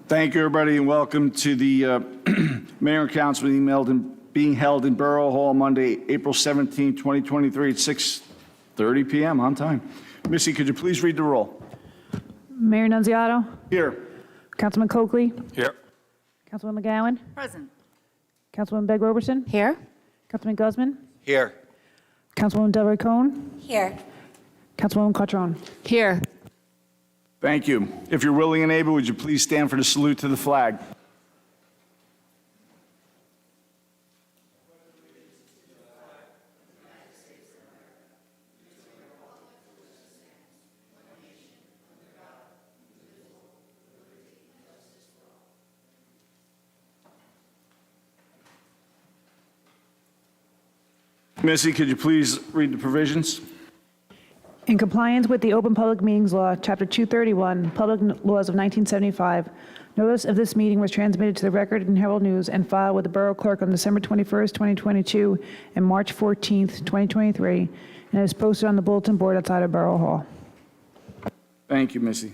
Thank you, everybody, and welcome to the Mayor and Council meeting being held in Borough Hall Monday, April 17, 2023 at 6:30 p.m. on time. Missy, could you please read the roll? Mayor Nunziato. Here. Councilman Coakley. Here. Councilwoman McGowan. Present. Councilwoman Begg Roberson. Here. Councilman Guzman. Here. Councilwoman Delroy Cohn. Here. Councilwoman Quattrone. Here. Thank you. If you're willing and able, would you please stand for the salute to the flag? Missy, could you please read the provisions? In compliance with the Open Public Meetings Law, Chapter 231, Public Laws of 1975, notice of this meeting was transmitted to the Record and Herald News and filed with the Borough Clerk on December 21st, 2022 and March 14th, 2023, and is posted on the bulletin board outside of Borough Hall. Thank you, Missy.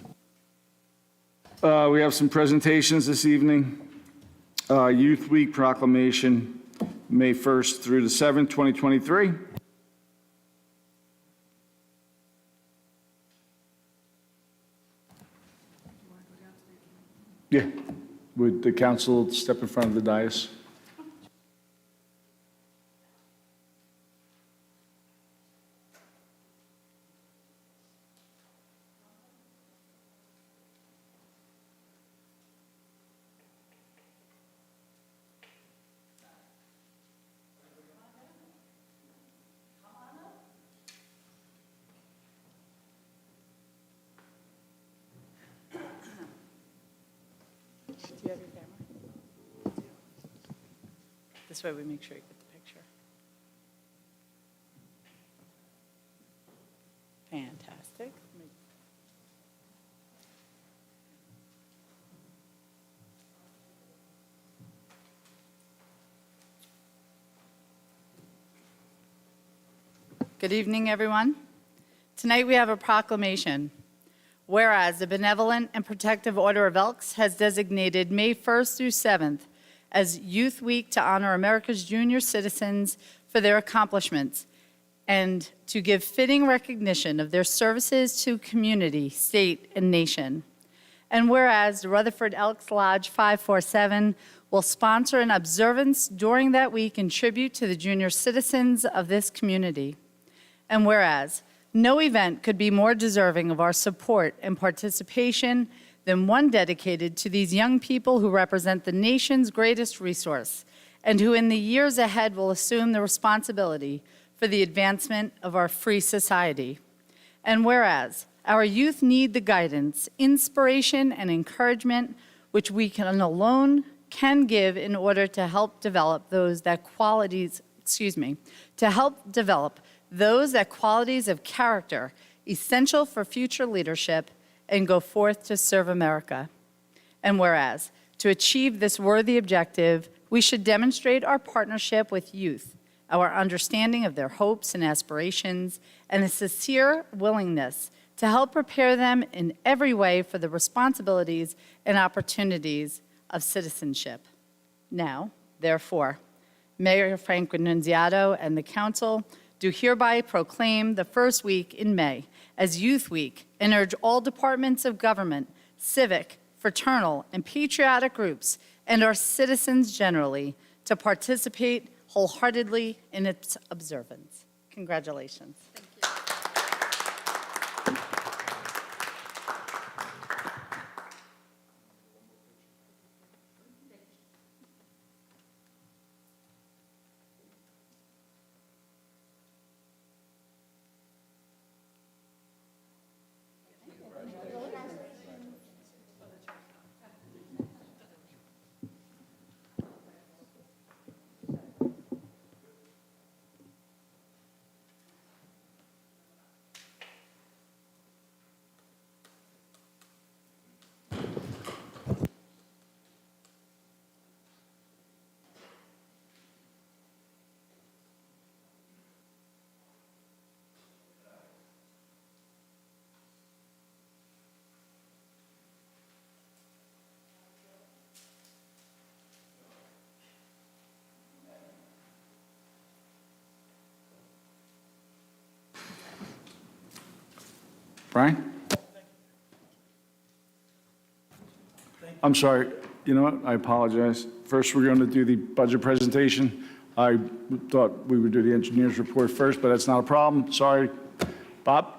We have some presentations this evening. Youth Week proclamation, May 1st through the 7th, 2023. Yeah. Would the council step in front of the dais? Do you have your camera? This way we make sure you get the picture. Fantastic. Good evening, everyone. Tonight we have a proclamation. Whereas the Benevolent and Protective Order of Elks has designated May 1st through 7th as Youth Week to honor America's junior citizens for their accomplishments and to give fitting recognition of their services to community, state, and nation. And whereas the Rutherford Elks Lodge 547 will sponsor an observance during that week in tribute to the junior citizens of this community. And whereas no event could be more deserving of our support and participation than one dedicated to these young people who represent the nation's greatest resource and who in the years ahead will assume the responsibility for the advancement of our free society. And whereas our youth need the guidance, inspiration, and encouragement which we can alone can give in order to help develop those qualities of character essential for future leadership and go forth to serve America. And whereas, to achieve this worthy objective, we should demonstrate our partnership with youth, our understanding of their hopes and aspirations, and a sincere willingness to help prepare them in every way for the responsibilities and opportunities of citizenship. Now, therefore, Mayor Frank Nunziato and the Council do hereby proclaim the first week in May as Youth Week and urge all departments of government, civic, fraternal, and patriotic groups, and our citizens generally to participate wholeheartedly in its observance. Congratulations. Brian? I'm sorry. You know what? I apologize. First, we're going to do the budget presentation. I thought we would do the engineer's report first, but that's not a problem. Sorry. Bob?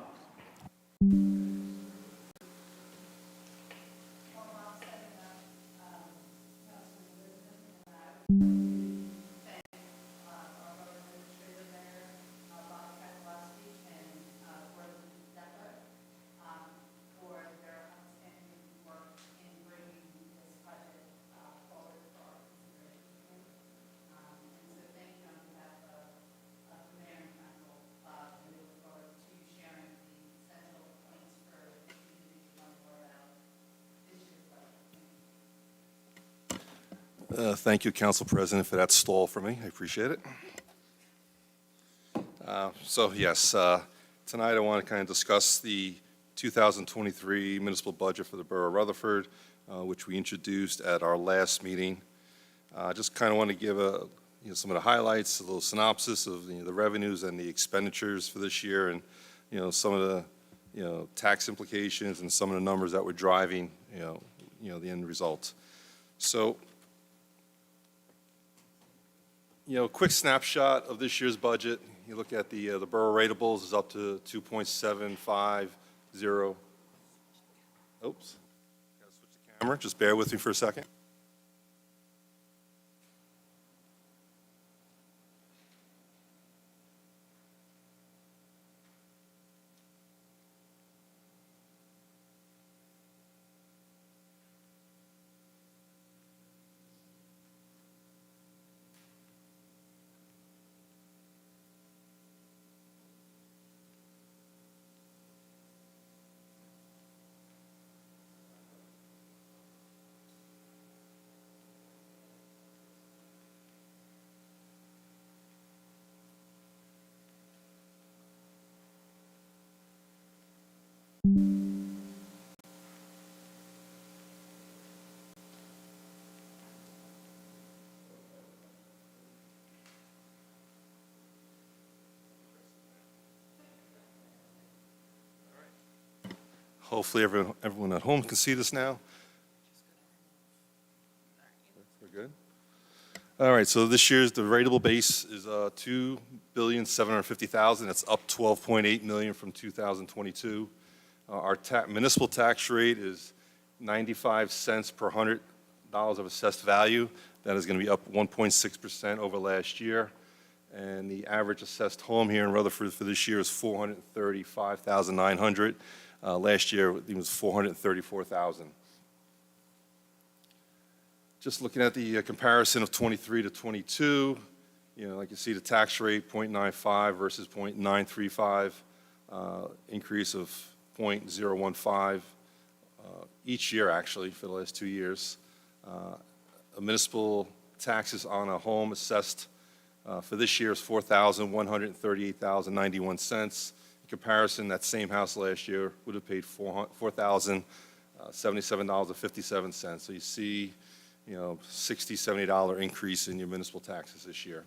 Thank you, Council President, for that stall for me. I appreciate it. Tonight I want to kind of discuss the 2023 municipal budget for the Borough of Rutherford, which we introduced at our last meeting. Just kind of want to give some of the highlights, a little synopsis of the revenues and the expenditures for this year, and some of the tax implications and some of the numbers that we're driving the end result. So. Quick snapshot of this year's budget. You look at the borough ratables is up to 2.750. Oops. Got to switch the camera. Just bear with me for a second. Hopefully everyone at home can see this now. We're good? All right, so this year's the rateable base is $2,750,000. That's up $12.8 million from 2022. Our municipal tax rate is 95 cents per $100 of assessed value. That is going to be up 1.6% over last year. And the average assessed home here in Rutherford for this year is $435,900. Last year, it was $434,000. Just looking at the comparison of 23 to 22, like you see the tax rate, 0.95 versus 0.935, increase of 0.015 each year, actually, for the last 2 years. Municipal taxes on a home assessed for this year is $4,138.91. In comparison, that same house last year would have paid $4,077.57. So you see, $60, $70 increase in your municipal taxes this year.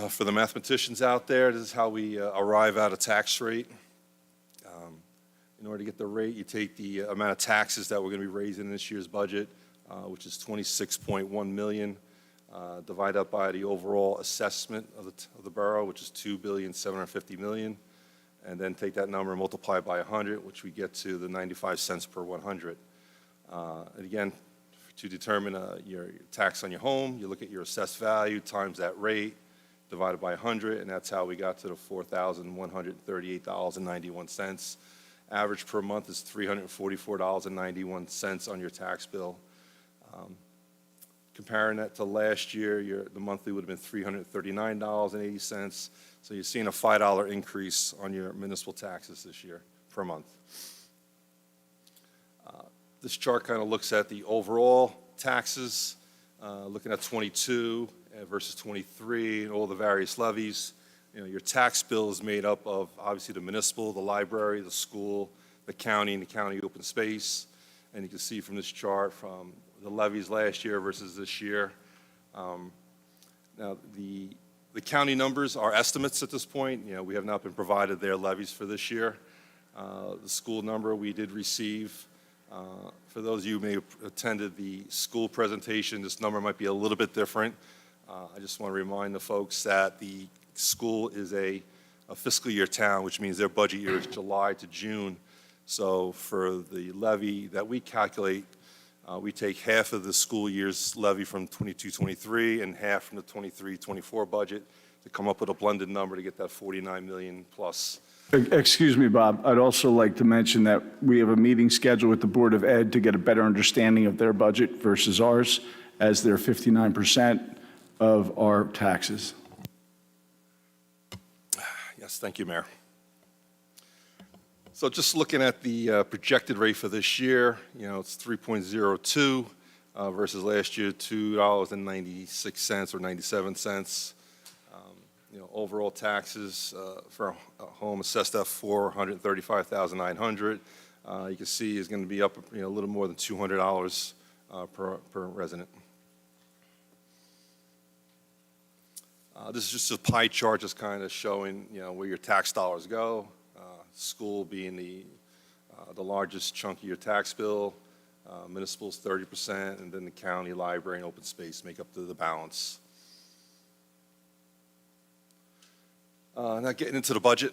For the mathematicians out there, this is how we arrive at a tax rate. In order to get the rate, you take the amount of taxes that we're going to be raising in this year's budget, which is $26.1 million. Divide up by the overall assessment of the borough, which is $2,750,000,000, and then take that number and multiply by 100, which we get to the 95 cents per 100. And again, to determine your tax on your home, you look at your assessed value times that rate, divided by 100, and that's how we got to the $4,138.91. Average per month is $344.91 on your tax bill. Comparing that to last year, the monthly would have been $339.80. So you're seeing a $5 increase on your municipal taxes this year per month. This chart kind of looks at the overall taxes, looking at 22 versus 23 and all the various levies. Your tax bill is made up of obviously the municipal, the library, the school, the county, and the county open space. And you can see from this chart from the levies last year versus this year. Now, the The county numbers are estimates at this point. You know, we have not been provided their levies for this year. The school number we did receive. For those of you who may have attended the school presentation, this number might be a little bit different. I just want to remind the folks that the school is a fiscal year town, which means their budget year is July to June. So for the levy that we calculate, we take half of the school year's levy from 22-23 and half from the 23-24 budget to come up with a blended number to get that 49 million plus. Excuse me, Bob. I'd also like to mention that we have a meeting scheduled with the Board of Ed to get a better understanding of their budget versus ours, as they're 59% of our taxes. Yes, thank you, Mayor. So just looking at the projected rate for this year, you know, it's 3.02 versus last year, $2.96 or 97 cents. You know, overall taxes for a home assessed at $435,900. You can see is going to be up, you know, a little more than $200 per resident. This is just a pie chart, just kind of showing, you know, where your tax dollars go. School being the largest chunk of your tax bill, municipal's 30%, and then the county, library, and open space make up the balance. Now getting into the budget,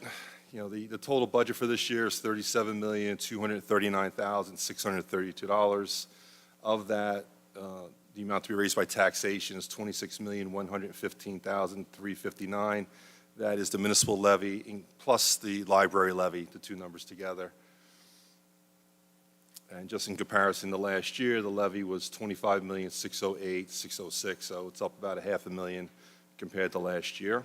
you know, the total budget for this year is $37,239,632. Of that, the amount to be raised by taxation is $26,115,359. That is the municipal levy plus the library levy, the two numbers together. And just in comparison to last year, the levy was $25,608,606, so it's up about $500,000 compared to last year.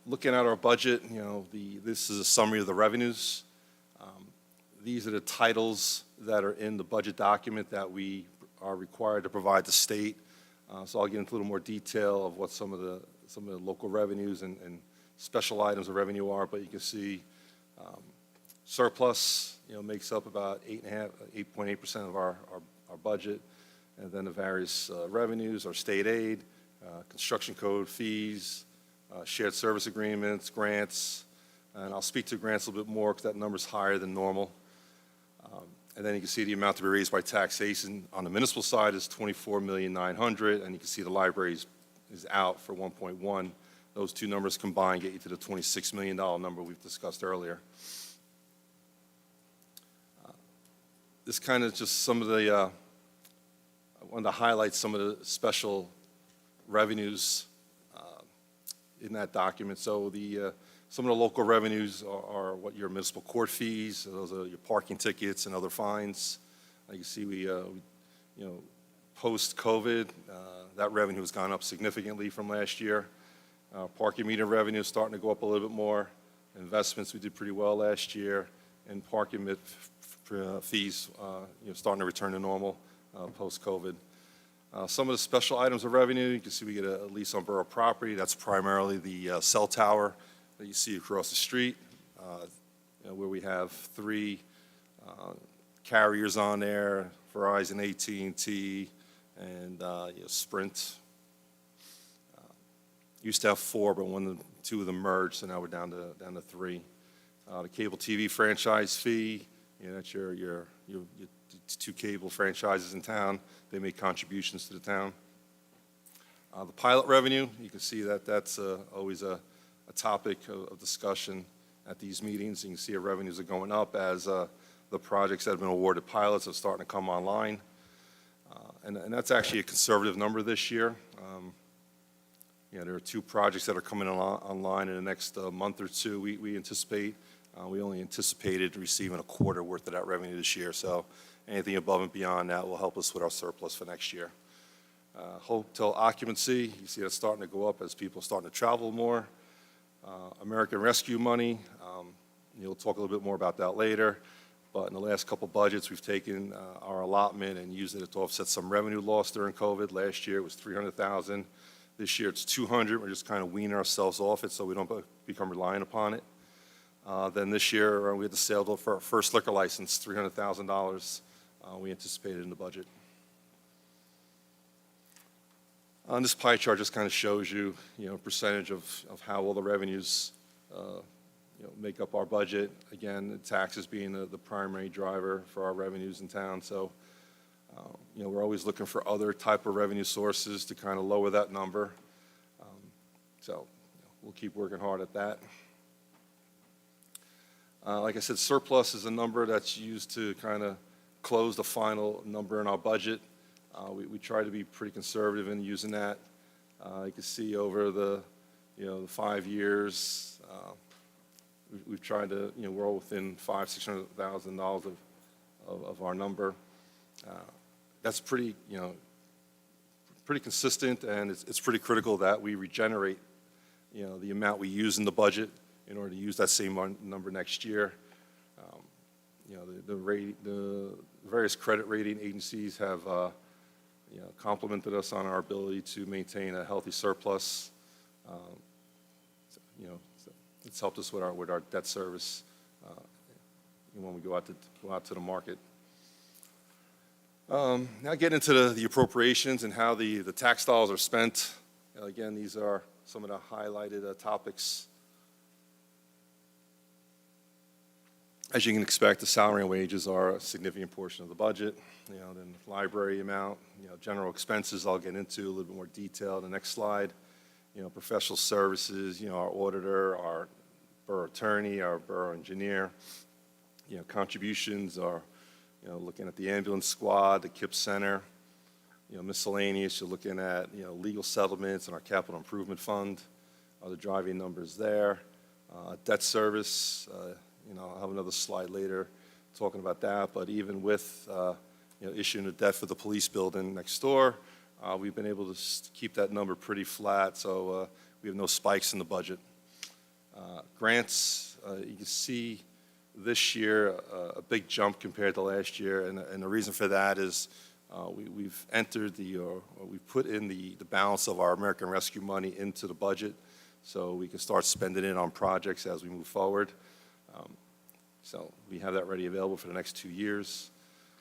Looking at our budget, you know, this is a summary of the revenues. These are the titles that are in the budget document that we are required to provide the state. So I'll get into a little more detail of what some of the local revenues and special items of revenue are, but you can see surplus, you know, makes up about 8.8% of our budget, and then the various revenues are state aid, construction code fees, shared service agreements, grants, and I'll speak to grants a little bit more because that number's higher than normal. And then you can see the amount to be raised by taxation on the municipal side is $24,900,000, and you can see the library is out for 1.1. Those two numbers combined get you to the $26 million number we've discussed earlier. This kind of just some of the, I wanted to highlight some of the special revenues in that document. So some of the local revenues are what your municipal court fees, those are your parking tickets and other fines. You can see you know, post-COVID, that revenue has gone up significantly from last year. Parking meter revenue is starting to go up a little bit more. Investments, we did pretty well last year. And parking fees, you know, starting to return to normal post-COVID. Some of the special items of revenue, you can see we get a lease on borough property. That's primarily the cell tower that you see across the street, you know, where we have 3 carriers on there, Verizon, AT&T, and you know, Sprint. Used to have 4, but 2 of them merged, so now we're down to 3. The cable TV franchise fee, you know, that's your 2 cable franchises in town. They make contributions to the town. The pilot revenue, you can see that that's always a topic of discussion at these meetings. You can see our revenues are going up as the projects that have been awarded pilots are starting to come online. And that's actually a conservative number this year. You know, there are 2 projects that are coming online in the next month or 2. We anticipate, we only anticipated receiving a quarter worth of that revenue this year. So anything above and beyond that will help us with our surplus for next year. Hotel occupancy, you see that's starting to go up as people are starting to travel more. American Rescue money, you'll talk a little bit more about that later. But in the last couple budgets, we've taken our allotment and used it to offset some revenue loss during COVID. Last year it was $300,000. This year it's $200,000. We're just kind of weaning ourselves off it so we don't become reliant upon it. Then this year we had the sale for our first liquor license, $300,000. We anticipated in the budget. This pie chart just kind of shows you, percentage of how all the revenues, make up our budget. Again, the taxes being the primary driver for our revenues in town. So, we're always looking for other type of revenue sources to kind of lower that number. So we'll keep working hard at that. Like I said, surplus is a number that's used to kind of close the final number in our budget. We try to be pretty conservative in using that. You can see over the 5 years, we've tried to, we're all within $500,000-$600,000 of our number. That's pretty, pretty consistent, and it's pretty critical that we regenerate, the amount we use in the budget in order to use that same number next year. The various credit rating agencies have, complimented us on our ability to maintain a healthy surplus. It's helped us with our debt service when we go out to the market. Now get into the appropriations and how the tax dollars are spent. Again, these are some of the highlighted topics. As you can expect, the salary and wages are a significant portion of the budget. Then the library amount, general expenses I'll get into a little bit more detail in the next slide. Professional services, our auditor, our borough attorney, our borough engineer. Contributions are, looking at the ambulance squad, the KIPP center. Miscellaneous, you're looking at, legal settlements and our capital improvement fund are the driving numbers there. Debt service, I'll have another slide later talking about that, but even with, issuing a debt for the police building next door, we've been able to keep that number pretty flat, so we have no spikes in the budget. Grants, you can see this year a big jump compared to last year, and the reason for that is we've entered we've put in the balance of our American Rescue money into the budget, so we can start spending it on projects as we move forward. So we have that ready available for the next 2 years.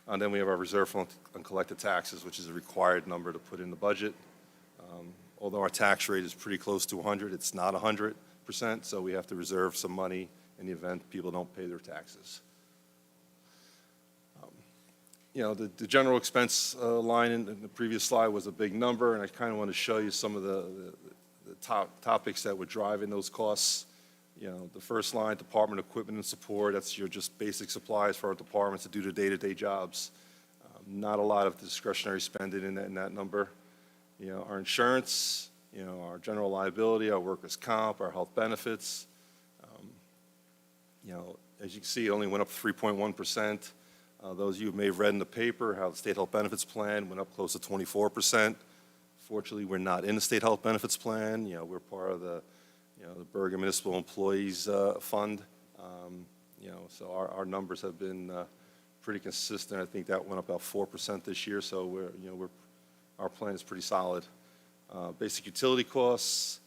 And then we have our reserve for uncollected taxes, which is a required number to put in the budget. Although our tax rate is pretty close to 100, it's not 100%, so we have to reserve some money in the event people don't pay their taxes. The general expense line in the previous slide was a big number, and I kind of want to show you some of the top topics that would drive in those costs. The first line, department equipment and support, that's your just basic supplies for our departments to do the day-to-day jobs. Not a lot of discretionary spending in that number. Our insurance, our general liability, our workers' comp, our health benefits. As you can see, it only went up 3.1%. Those of you who may have read in the paper how the state health benefits plan went up close to 24%. Fortunately, we're not in the state health benefits plan. We're part of the Bergen Municipal Employees Fund. So our numbers have been pretty consistent. I think that went up about 4% this year, so our plan is pretty solid. Basic utility costs.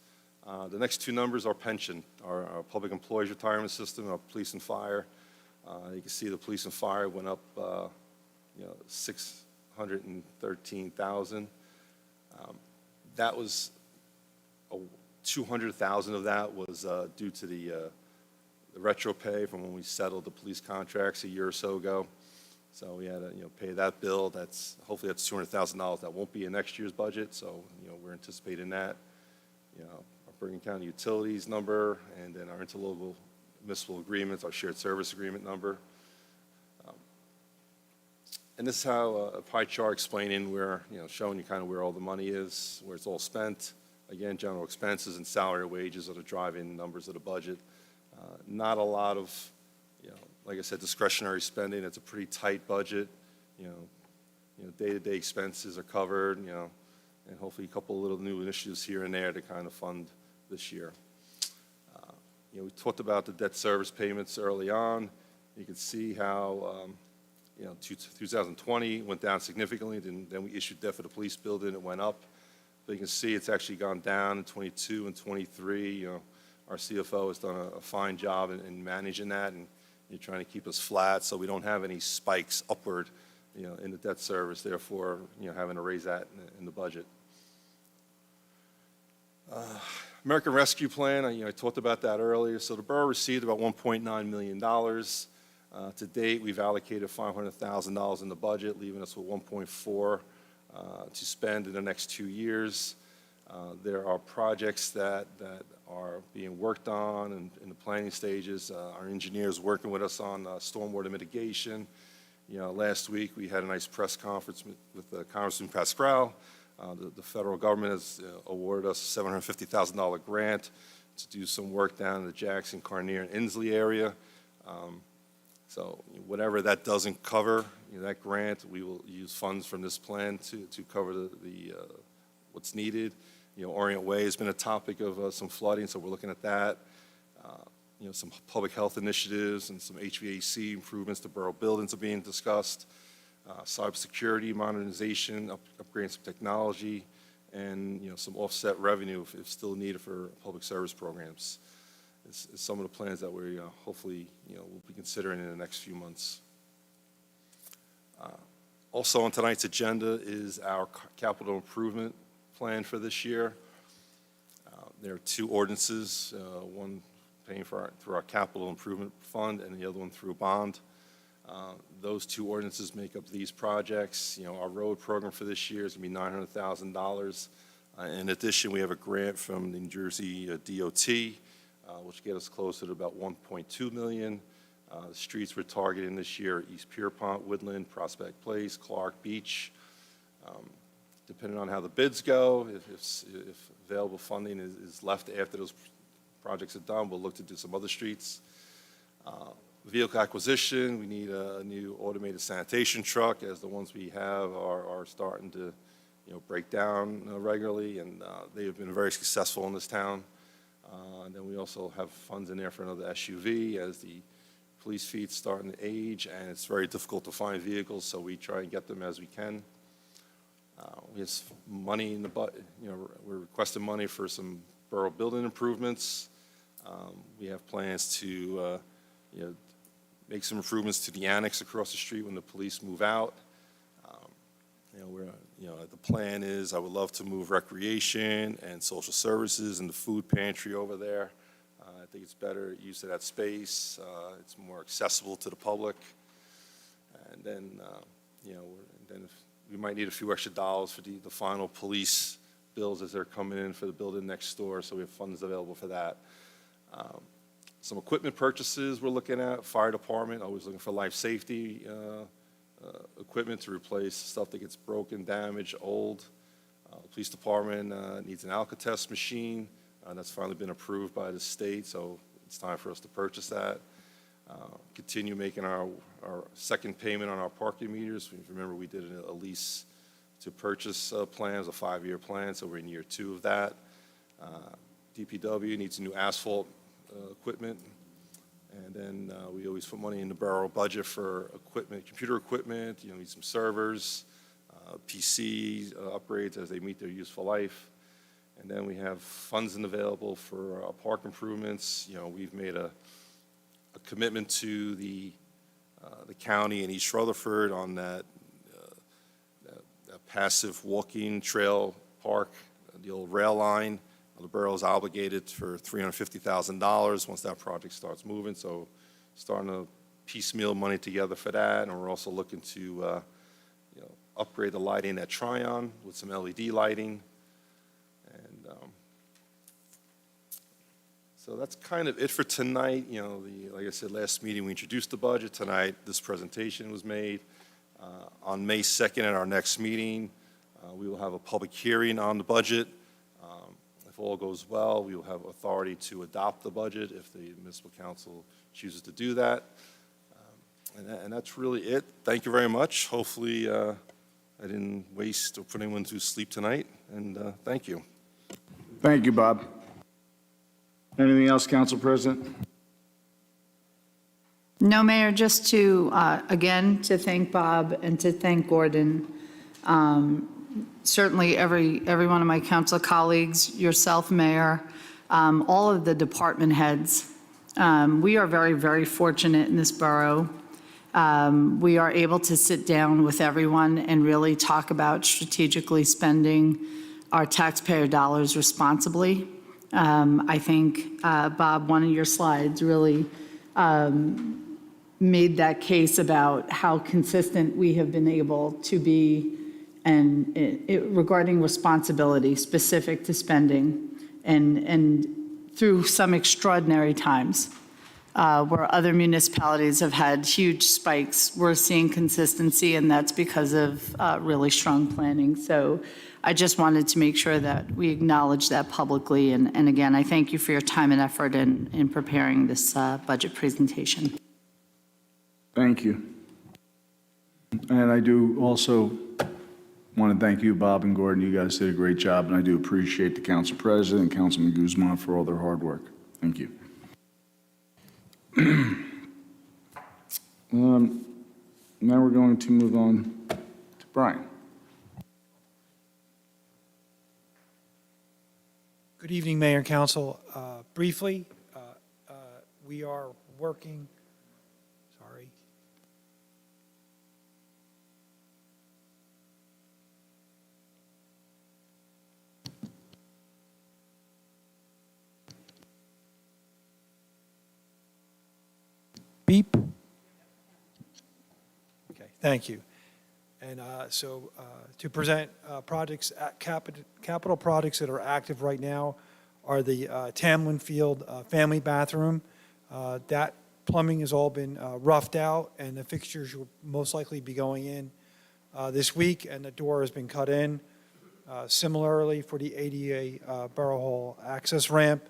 The next two numbers are pension, our public employees retirement system, our police and fire. You can see the police and fire went up, $613,000. That was 200,000 of that was due to the retro pay from when we settled the police contracts a year or so ago. So we had to pay that bill. Hopefully that's $200,000 that won't be in next year's budget. So we're anticipating that. Our Bergen County utilities number, and then our interlocal municipal agreements, our shared service agreement number. And this is how a pie chart explaining where, showing you kind of where all the money is, where it's all spent. Again, general expenses and salary and wages are the driving numbers of the budget. Not a lot of, like I said, discretionary spending. It's a pretty tight budget. Day-to-day expenses are covered, and hopefully a couple of little new initiatives here and there to kind of fund this year. We talked about the debt service payments early on. You can see how, 2020 went down significantly. Then we issued debt for the police building. It went up. But you can see it's actually gone down in 22 and 23. Our CFO has done a fine job in managing that, and you're trying to keep us flat so we don't have any spikes upward, in the debt service, therefore, having to raise that in the budget. American Rescue Plan, I talked about that earlier. So the borough received about $1.9 million. To date, we've allocated $500,000 in the budget, leaving us with $1.4 to spend in the next 2 years. There are projects that are being worked on and in the planning stages. Our engineers working with us on stormwater mitigation. Last week we had a nice press conference with Congressman Pascrell. The federal government has awarded us a $750,000 grant to do some work down in the Jackson, Carnegie, and Inslee area. So whatever that doesn't cover, that grant, we will use funds from this plan to cover what's needed. Orient Way has been a topic of some flooding, so we're looking at that. Some public health initiatives and some HVAC improvements to borough buildings are being discussed. Cybersecurity modernization, upgrading some technology, and some offset revenue if still needed for public service programs. Is some of the plans that we hopefully will be considering in the next few months. Also on tonight's agenda is our capital improvement plan for this year. There are 2 ordinances, one paying through our capital improvement fund and the other one through a bond. Those 2 ordinances make up these projects. Our road program for this year is going to be $900,000. In addition, we have a grant from the New Jersey DOT, which get us closer to about $1.2 million. The streets we're targeting this year are East Pierpont, Woodland, Prospect Place, Clark Beach. Depending on how the bids go, if available funding is left after those projects are done, we'll look to do some other streets. Vehicle acquisition, we need a new automated sanitation truck, as the ones we have are starting to break down regularly, and they have been very successful in this town. And then we also have funds in there for another SUV as the police fleet's starting to age, and it's very difficult to find vehicles, so we try and get them as we can. We have money in the budget. We're requesting money for some borough building improvements. We have plans to make some improvements to the annex across the street when the police move out. The plan is I would love to move recreation and social services and the food pantry over there. I think it's better use of that space. It's more accessible to the public. And then, we might need a few extra dollars for the final police bills as they're coming in for the building next door, so we have funds available for that. Some equipment purchases we're looking at. Fire department, always looking for life safety equipment to replace stuff that gets broken, damaged, old. Police department needs an Alcatest machine. That's finally been approved by the state, so it's time for us to purchase that. Continue making our second payment on our parking meters. Remember, we did a lease to purchase plan, a 5-year plan, so we're in year 2 of that. DPW needs new asphalt equipment. And then we always put money in the borough budget for equipment, computer equipment, need some servers, PC upgrades as they meet their useful life. And then we have funds available for park improvements. We've made a commitment to the county in East Rutherford on that passive walking trail park, the old rail line. The borough is obligated for $350,000 once that project starts moving, so starting to piecemeal money together for that, and we're also looking to upgrade the lighting at Tryon with some LED lighting. And so that's kind of it for tonight. Like I said, last meeting we introduced the budget. Tonight this presentation was made. On May 2nd at our next meeting, we will have a public hearing on the budget. If all goes well, we will have authority to adopt the budget if the municipal council chooses to do that. And that's really it. Thank you very much. Hopefully, I didn't waste or put anyone to sleep tonight, and thank you. Thank you, Bob. Anything else, Council President? No, Mayor, just to, again, to thank Bob and to thank Gordon. Certainly every one of my council colleagues, yourself, Mayor, all of the department heads. We are very, very fortunate in this borough. We are able to sit down with everyone and really talk about strategically spending our taxpayer dollars responsibly. I think, Bob, one of your slides really made that case about how consistent we have been able to be and regarding responsibility specific to spending and through some extraordinary times where other municipalities have had huge spikes. We're seeing consistency, and that's because of really strong planning. So I just wanted to make sure that we acknowledge that publicly. And again, I thank you for your time and effort in preparing this budget presentation. Thank you. And I do also want to thank you, Bob and Gordon. You guys did a great job, and I do appreciate the council president and Councilman Guzman for all their hard work. Thank you. Now we're going to move on to Brian. Good evening, Mayor and Council. Briefly, we are working, sorry. Beep. Okay, thank you. And so to present projects, capital projects that are active right now are the Tamlin Field family bathroom. That plumbing has all been roughed out, and the fixtures will most likely be going in this week, and the door has been cut in. Similarly, for the ADA Borough Hall access ramp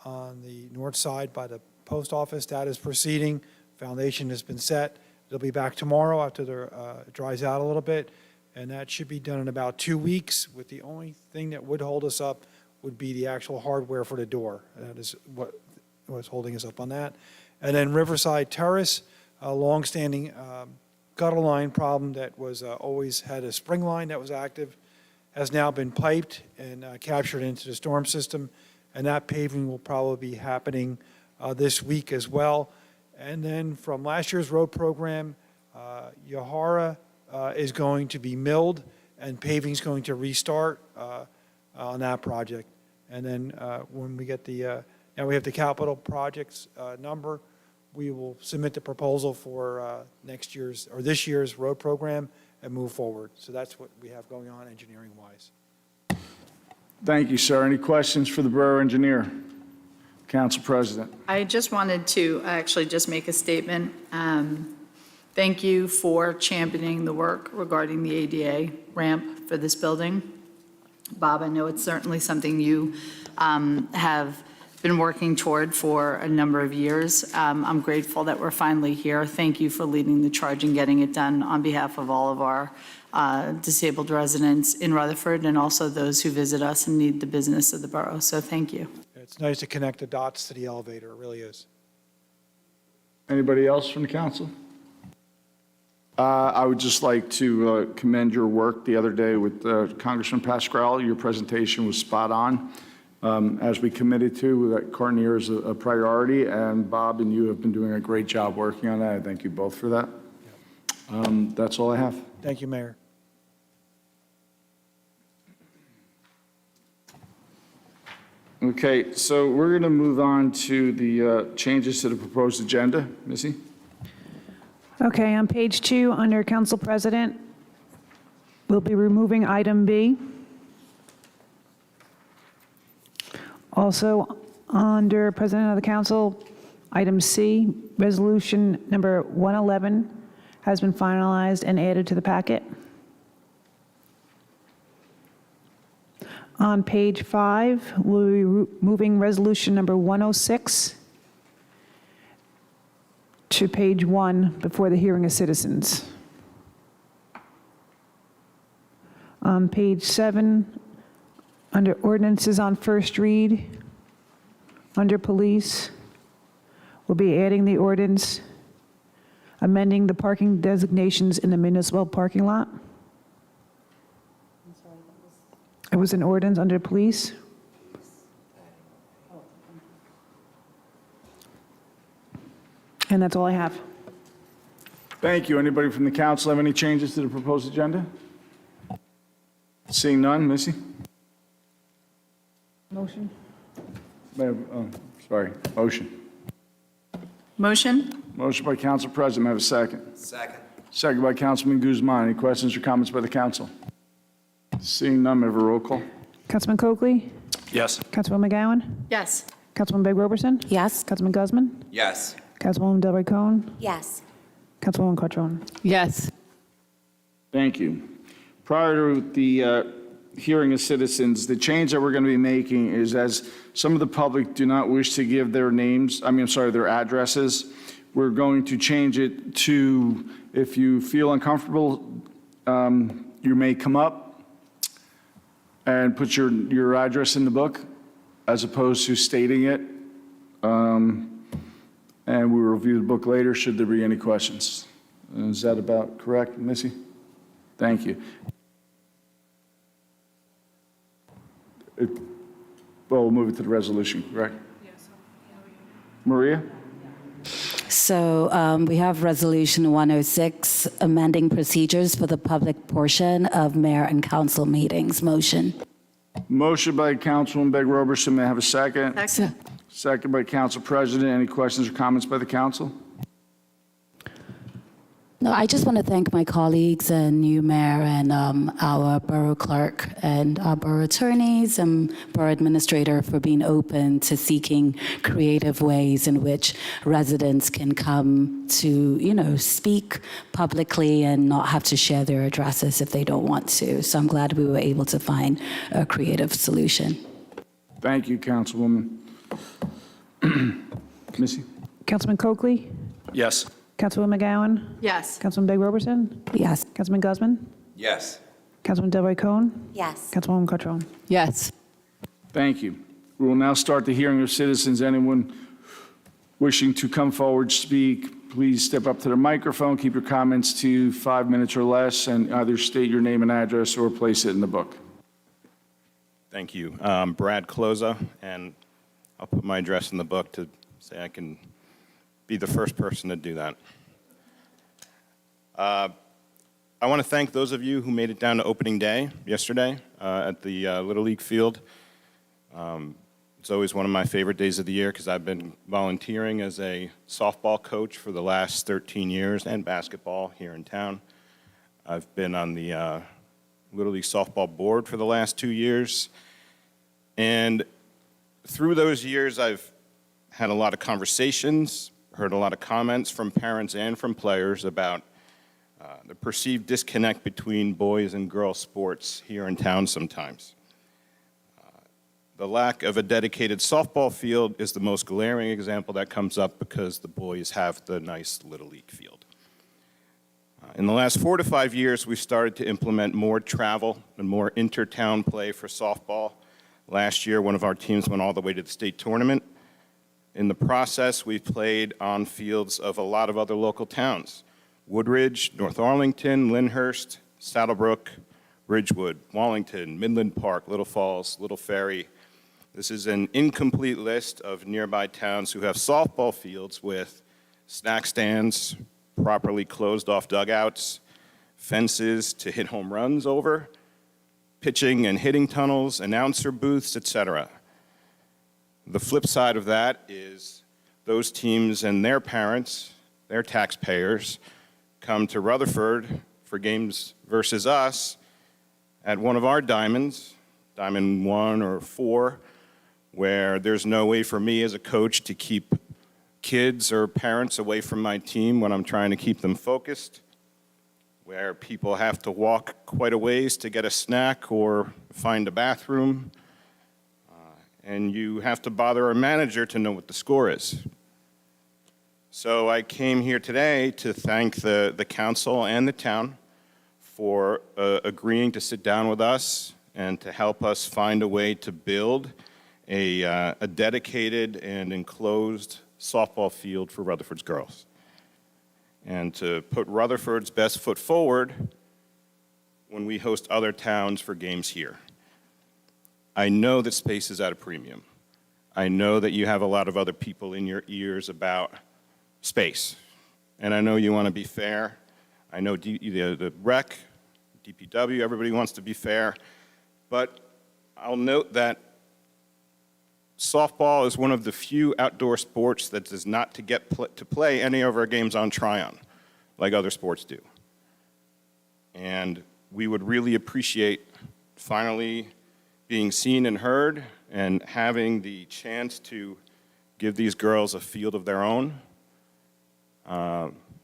on the north side by the post office, that is proceeding. Foundation has been set. It'll be back tomorrow after it dries out a little bit, and that should be done in about 2 weeks, with the only thing that would hold us up would be the actual hardware for the door. That is what was holding us up on that. And then Riverside Terrace, a longstanding gutter line problem that was always had a spring line that was active, has now been piped and captured into the storm system, and that paving will probably be happening this week as well. And then from last year's road program, Yahara is going to be milled, and paving is going to restart on that project. And then when we get now we have the capital projects number, we will submit the proposal for next year's or this year's road program and move forward. So that's what we have going on engineering-wise. Thank you, sir. Any questions for the borough engineer? Council President. I just wanted to actually just make a statement. Thank you for championing the work regarding the ADA ramp for this building. Bob, I know it's certainly something you have been working toward for a number of years. I'm grateful that we're finally here. Thank you for leading the charge and getting it done on behalf of all of our disabled residents in Rutherford and also those who visit us and need the business of the borough. So thank you. It's nice to connect the dots to the elevator, it really is. Anybody else from the council? I would just like to commend your work the other day with Congressman Pascrell. Your presentation was spot on. As we committed to, that Carnegie is a priority, and Bob and you have been doing a great job working on that. I thank you both for that. That's all I have. Thank you, Mayor. Okay, so we're going to move on to the changes to the proposed agenda. Missy? Okay, on page 2, under Council President, we'll be removing item B. Also, under President of the Council, item C, resolution number 111 has been finalized and added to the packet. On page 5, we'll be moving resolution number 106 to page 1 before the hearing of citizens. On page 7, under ordinances on first read, under police, we'll be adding the ordinance amending the parking designations in the municipal parking lot. It was an ordinance under police. And that's all I have. Thank you. Anybody from the council have any changes to the proposed agenda? Seeing none, Missy? Motion? Motion. Motion? Motion by Council President, may I have a second? Second. Second by Councilman Guzman. Any questions or comments by the council? Seeing none, may I have a roll call? Councilman Coakley? Yes. Councilwoman McGowan? Yes. Councilman Beg Roberson? Yes. Councilman Guzman? Yes. Councilwoman Delroy Cohen? Yes. Councilwoman Cutrone? Yes. Thank you. Prior to the hearing of citizens, the change that we're going to be making is as some of the public do not wish to give their names, their addresses, we're going to change it to, if you feel uncomfortable, you may come up and put your address in the book as opposed to stating it. And we will review the book later should there be any questions. Is that about correct, Missy? Thank you. Well, we'll move it to the resolution, correct? Yes. Maria? So we have Resolution 106, amending procedures for the public portion of mayor and council meetings. Motion. Motion by Councilwoman Beg Roberson. May I have a second? Second. Second by Council President. Any questions or comments by the council? No, I just want to thank my colleagues and new mayor and our borough clerk and our borough attorneys and borough administrator for being open to seeking creative ways in which residents can come to, speak publicly and not have to share their addresses if they don't want to. So I'm glad we were able to find a creative solution. Thank you, Councilwoman. Missy? Councilman Coakley? Yes. Councilwoman McGowan? Yes. Councilman Beg Roberson? Yes. Councilman Guzman? Yes. Councilman Delroy Cohen? Yes. Councilwoman Cutrone? Yes. Thank you. We will now start the hearing of citizens. Anyone wishing to come forward, speak, please step up to the microphone. Keep your comments to 5 minutes or less, and either state your name and address or place it in the book. Thank you. Brad Cloza, and I'll put my address in the book to say I can be the first person to do that. I want to thank those of you who made it down to opening day yesterday at the Little League field. It's always one of my favorite days of the year because I've been volunteering as a softball coach for the last 13 years and basketball here in town. I've been on the Little League softball board for the last 2 years. And through those years, I've had a lot of conversations, heard a lot of comments from parents and from players about the perceived disconnect between boys and girls sports here in town sometimes. The lack of a dedicated softball field is the most glaring example that comes up because the boys have the nice Little League field. In the last 4 to 5 years, we've started to implement more travel and more inter-town play for softball. Last year, one of our teams went all the way to the state tournament. In the process, we've played on fields of a lot of other local towns: Woodridge, North Arlington, Lyndhurst, Saddlebrook, Ridgewood, Wallington, Midland Park, Little Falls, Little Ferry. This is an incomplete list of nearby towns who have softball fields with snack stands, properly closed off dugouts, fences to hit home runs over, pitching and hitting tunnels, announcer booths, etc. The flip side of that is those teams and their parents, their taxpayers, come to Rutherford for games versus us at one of our diamonds, Diamond 1 or 4, where there's no way for me as a coach to keep kids or parents away from my team when I'm trying to keep them focused, where people have to walk quite a ways to get a snack or find a bathroom, and you have to bother a manager to know what the score is. So I came here today to thank the council and the town for agreeing to sit down with us and to help us find a way to build a dedicated and enclosed softball field for Rutherford's girls, and to put Rutherford's best foot forward when we host other towns for games here. I know that space is at a premium. I know that you have a lot of other people in your ears about space, and I know you want to be fair. I know the rec, DPW, everybody wants to be fair, but I'll note that softball is one of the few outdoor sports that does not to play any of our games on Tryon, like other sports do. And we would really appreciate finally being seen and heard and having the chance to give these girls a field of their own.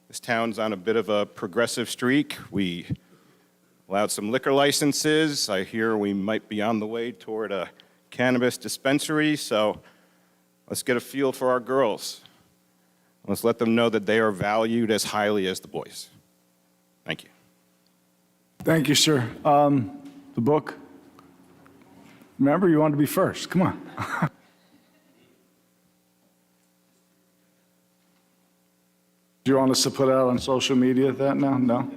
This town's on a bit of a progressive streak. We allowed some liquor licenses. I hear we might be on the way toward a cannabis dispensary, so let's get a field for our girls. Let's let them know that they are valued as highly as the boys. Thank you. Thank you, sir. The book? Remember, you wanted to be first. Come on. Do you want us to put it out on social media that now? No?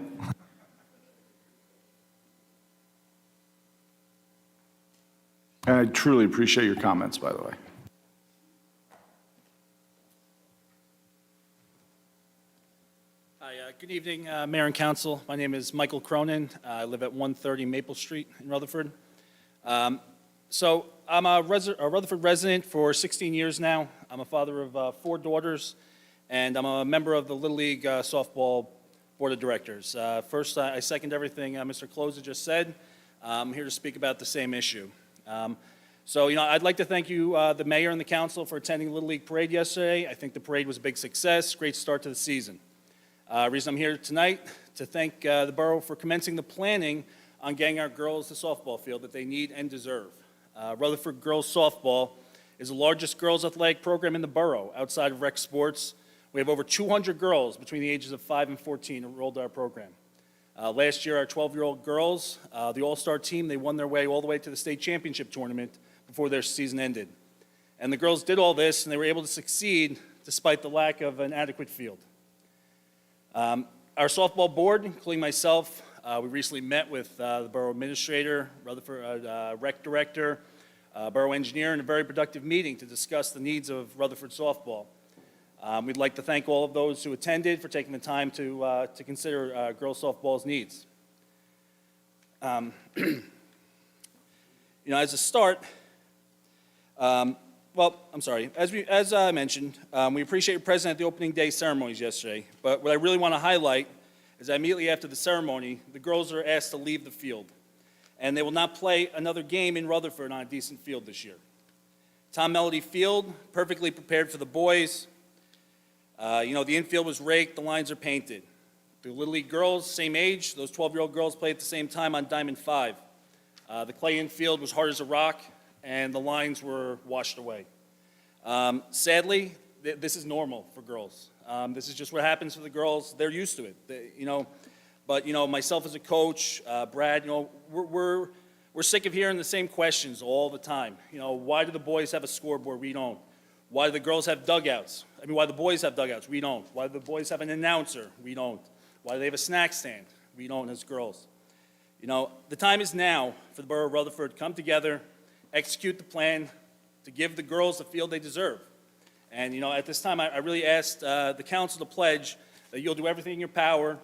And I truly appreciate your comments, by the way. Hi, good evening, Mayor and Council. My name is Michael Cronin. I live at 130 Maple Street in Rutherford. So I'm a Rutherford resident for 16 years now. I'm a father of 4 daughters, and I'm a member of the Little League Softball Board of Directors. First, I second everything Mr. Closer just said. I'm here to speak about the same issue. So, I'd like to thank you, the mayor and the council, for attending the Little League Parade yesterday. I think the parade was a big success, great start to the season. Reason I'm here tonight, to thank the borough for commencing the planning on getting our girls the softball field that they need and deserve. Rutherford Girls Softball is the largest girls athletic program in the borough outside of rec sports. We have over 200 girls between the ages of 5 and 14 enrolled in our program. Last year, our 12-year-old girls, the all-star team, they won their way all the way to the state championship tournament before their season ended. And the girls did all this, and they were able to succeed despite the lack of an adequate field. Our softball board, including myself, we recently met with the borough administrator, Rutherford rec director, borough engineer, in a very productive meeting to discuss the needs of Rutherford softball. We'd like to thank all of those who attended for taking the time to consider girls softball's needs. As a start, as I mentioned, we appreciate you present at the opening day ceremonies yesterday, but what I really want to highlight is that immediately after the ceremony, the girls are asked to leave the field, and they will not play another game in Rutherford on a decent field this year. Tom Melody Field, perfectly prepared for the boys. The infield was raked, the lines are painted. The Little League girls, same age, those 12-year-old girls played at the same time on Diamond 5. The clay infield was hard as a rock, and the lines were washed away. Sadly, this is normal for girls. This is just what happens for the girls. They're used to it. But myself as a coach, Brad, we're sick of hearing the same questions all the time. Why do the boys have a scoreboard? We don't. Why do the girls have dugouts? Why the boys have dugouts? We don't. Why do the boys have an announcer? We don't. Why do they have a snack stand? We don't as girls. The time is now for the borough of Rutherford to come together, execute the plan to give the girls the field they deserve. And, at this time, I really asked the council to pledge that you'll do everything in your power,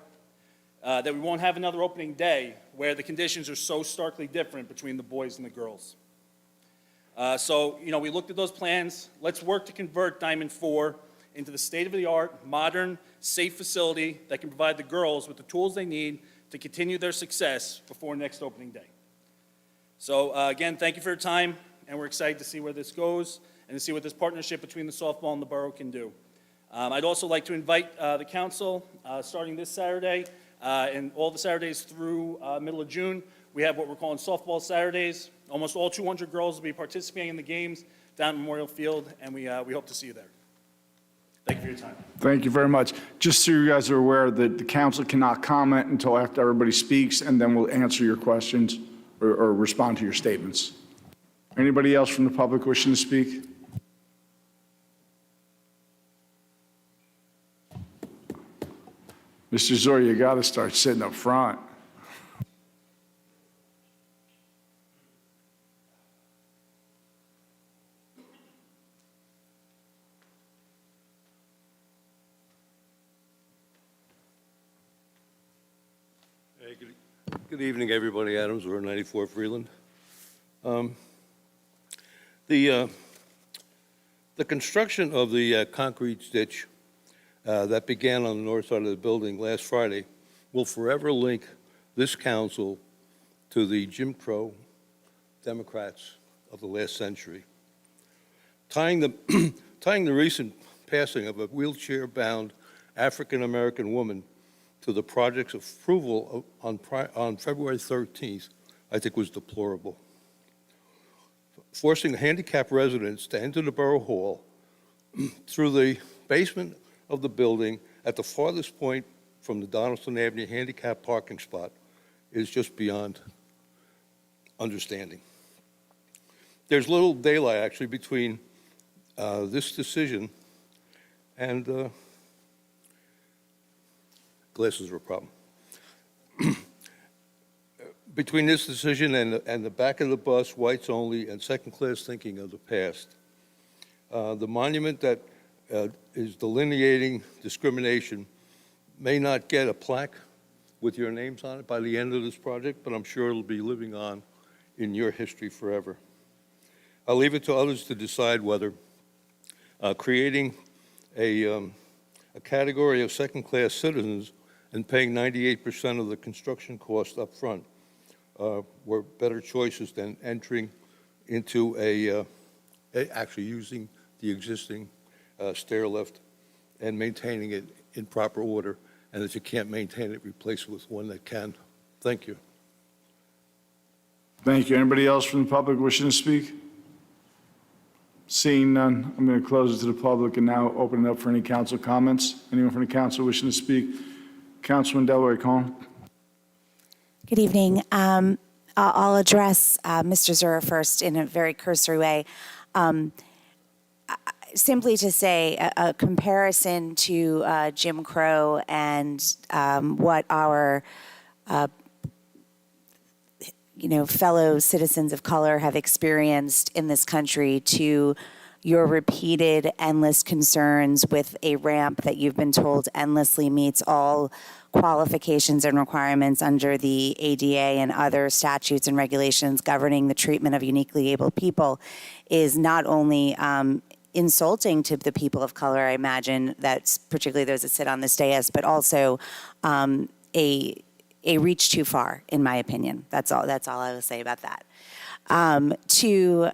that we won't have another opening day where the conditions are so starkly different between the boys and the girls. We looked at those plans. Let's work to convert Diamond 4 into the state-of-the-art, modern, safe facility that can provide the girls with the tools they need to continue their success before next opening day. So again, thank you for your time, and we're excited to see where this goes and to see what this partnership between the softball and the borough can do. I'd also like to invite the council, starting this Saturday, and all the Saturdays through middle of June, we have what we're calling Softball Saturdays. Almost all 200 girls will be participating in the games down at Memorial Field, and we hope to see you there. Thank you for your time. Thank you very much. Just so you guys are aware that the council cannot comment until after everybody speaks, and then we'll answer your questions or respond to your statements. Anybody else from the public wishing to speak? Mr. Zor, you got to start sitting up front. Hey, good evening, everybody. Adams, we're 94 Freeland. The The construction of the concrete ditch that began on the north side of the building last Friday will forever link this council to the Jim Crow Democrats of the last century. Tying the recent passing of a wheelchair-bound African-American woman to the project's approval on February 13th, I think was deplorable. Forcing handicapped residents to enter the Borough Hall through the basement of the building at the farthest point from the Donaldson Avenue handicap parking spot is just beyond understanding. There's little daylight, actually, between this decision and glasses are a problem. Between this decision and the back of the bus, whites only, and second-class thinking of the past, the monument that is delineating discrimination may not get a plaque with your names on it by the end of this project, but I'm sure it'll be living on in your history forever. I'll leave it to others to decide whether creating a category of second-class citizens and paying 98% of the construction cost up front were better choices than entering into actually using the existing stair lift and maintaining it in proper order. And if you can't maintain it, replace it with one that can. Thank you. Thank you. Anybody else from the public wishing to speak? Seeing none, I'm going to close it to the public and now open it up for any council comments. Anyone from the council wishing to speak? Councilman Delroy Cohen. Good evening. I'll address Mr. Zura first in a very cursory way. Simply to say a comparison to Jim Crow and what our fellow citizens of color have experienced in this country to your repeated endless concerns with a ramp that you've been told endlessly meets all qualifications and requirements under the ADA and other statutes and regulations governing the treatment of uniquely abled people is not only insulting to the people of color, I imagine, that's particularly those that sit on this dais, but also a reach too far, in my opinion. That's all I will say about that. To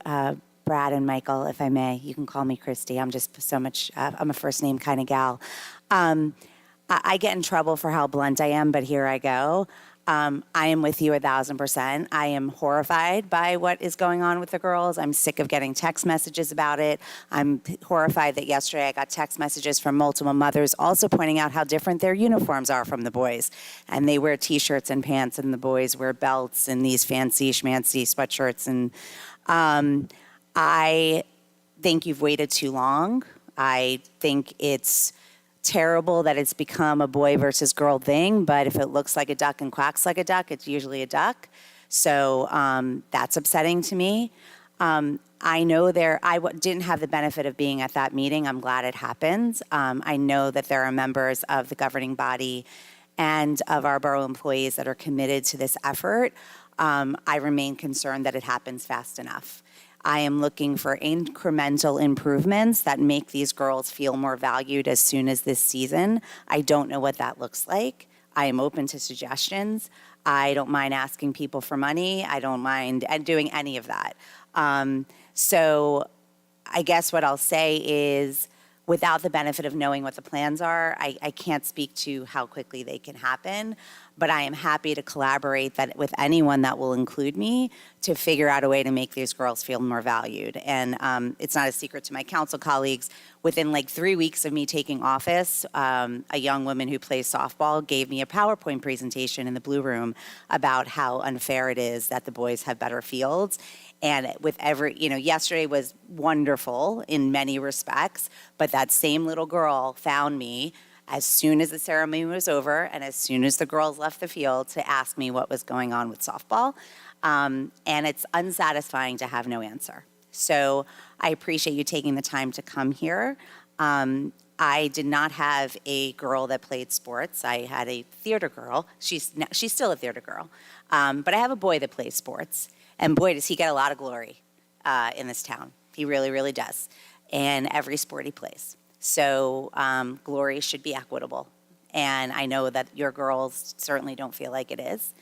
Brad and Michael, if I may, you can call me Christy. I'm just so much, I'm a first name kind of gal. I get in trouble for how blunt I am, but here I go. I am with you 1,000%. I am horrified by what is going on with the girls. I'm sick of getting text messages about it. I'm horrified that yesterday I got text messages from multiple mothers also pointing out how different their uniforms are from the boys. And they wear T-shirts and pants, and the boys wear belts and these fancy schmancy sweatshirts. And I think you've waited too long. I think it's terrible that it's become a boy versus girl thing, but if it looks like a duck and quacks like a duck, it's usually a duck. So that's upsetting to me. I know didn't have the benefit of being at that meeting. I'm glad it happened. I know that there are members of the governing body and of our borough employees that are committed to this effort. I remain concerned that it happens fast enough. I am looking for incremental improvements that make these girls feel more valued as soon as this season. I don't know what that looks like. I am open to suggestions. I don't mind asking people for money. I don't mind doing any of that. So I guess what I'll say is, without the benefit of knowing what the plans are, I can't speak to how quickly they can happen, but I am happy to collaborate with anyone that will include me to figure out a way to make these girls feel more valued. And it's not a secret to my council colleagues. Within like 3 weeks of me taking office, a young woman who plays softball gave me a PowerPoint presentation in the Blue Room about how unfair it is that the boys have better fields. And with yesterday was wonderful in many respects, but that same little girl found me as soon as the ceremony was over and as soon as the girls left the field to ask me what was going on with softball. And it's unsatisfying to have no answer. So I appreciate you taking the time to come here. I did not have a girl that played sports. I had a theater girl. She's still a theater girl. But I have a boy that plays sports. And boy, does he get a lot of glory in this town. He really, really does. in every sport he plays. So glory should be equitable. And I know that your girls certainly don't feel like it is.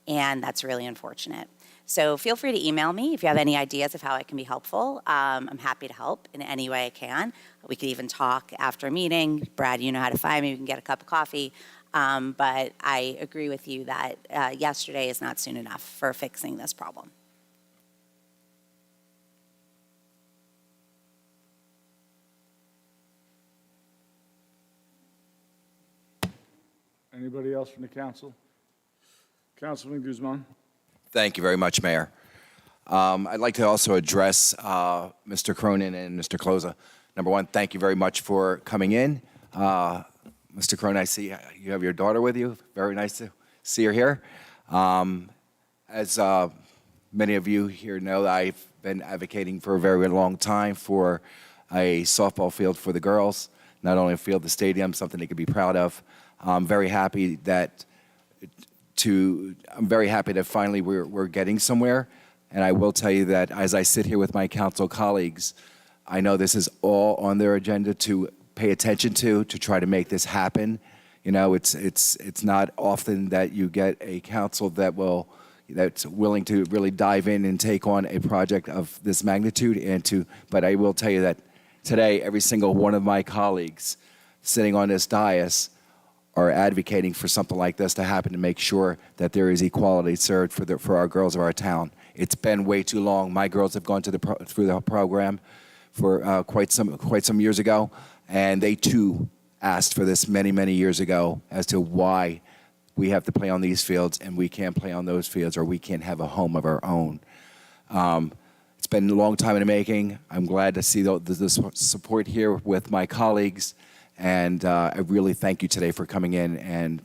And that's really unfortunate. So feel free to email me if you have any ideas of how I can be helpful. I'm happy to help in any way I can. We could even talk after a meeting. Brad, you know how to find me. We can get a cup of coffee. But I agree with you that yesterday is not soon enough for fixing this problem. Anybody else from the council? Councilman Guzman? Thank you very much, Mayor. I'd like to also address Mr. Cronin and Mr. Closa. Number one, thank you very much for coming in. Mr. Cronin, I see you have your daughter with you. Very nice to see her here. As many of you here know, I've been advocating for a very long time for a softball field for the girls, not only a field, the stadium, something they could be proud of. I'm very happy that finally we're getting somewhere. And I will tell you that as I sit here with my council colleagues, I know this is all on their agenda to pay attention to try to make this happen. You know, it's not often that you get a council that's willing to really dive in and take on a project of this magnitude but I will tell you that today every single one of my colleagues sitting on this dais are advocating for something like this to happen to make sure that there is equality served for our girls of our town. It's been way too long. My girls have gone through the program for quite some years ago, and they too asked for this many years ago as to why we have to play on these fields and we can't play on those fields, or we can't have a home of our own. It's been a long time in the making. I'm glad to see the support here with my colleagues. And I really thank you today for coming in and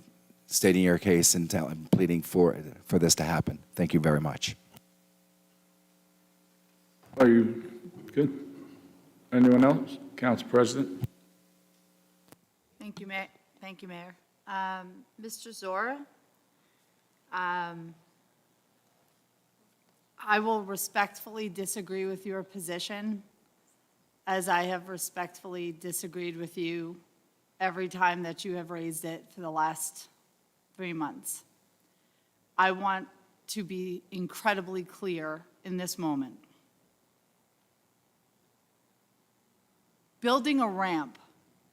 stating your case and pleading for this to happen. Thank you very much. Are you good? Anyone else? Council President? Thank you, Mayor. Thank you, Mayor. Mr. Zora, I will respectfully disagree with your position, as I have respectfully disagreed with you every time that you have raised it for the last 3 months. I want to be incredibly clear in this moment. Building a ramp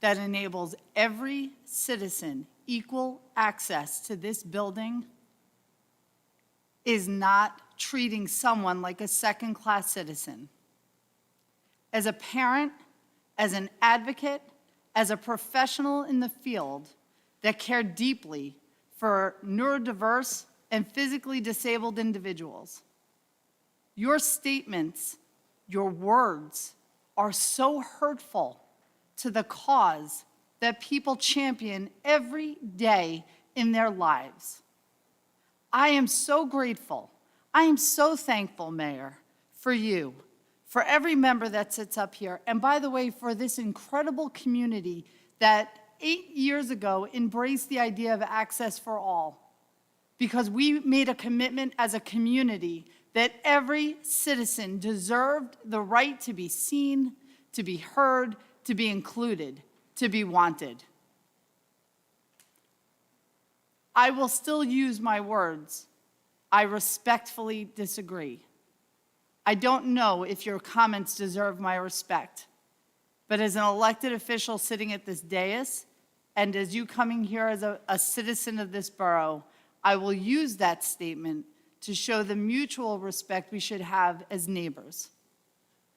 that enables every citizen equal access to this building is not treating someone like a second-class citizen. As a parent, as an advocate, as a professional in the field that care deeply for neurodiverse and physically disabled individuals, your statements, your words are so hurtful to the cause that people champion every day in their lives. I am so grateful. I am so thankful, Mayor, for you, for every member that sits up here, and by the way, for this incredible community that 8 years ago embraced the idea of access for all, because we made a commitment as a community that every citizen deserved the right to be seen, to be heard, to be included, to be wanted. I will still use my words. I respectfully disagree. I don't know if your comments deserve my respect, but as an elected official sitting at this dais, and as you coming here as a citizen of this borough, I will use that statement to show the mutual respect we should have as neighbors.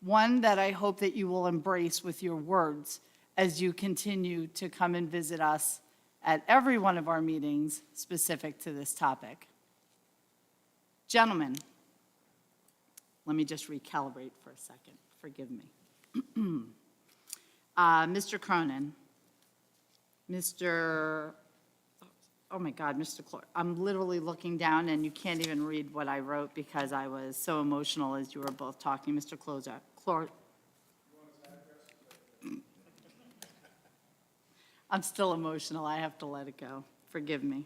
One that I hope that you will embrace with your words as you continue to come and visit us at every one of our meetings specific to this topic. Gentlemen, let me just recalibrate for a second. Forgive me. Mr. Cronin, oh my God, Mr. Clark, I'm literally looking down and you can't even read what I wrote because I was so emotional as you were both talking. Mr. Closer. I'm still emotional. I have to let it go. Forgive me.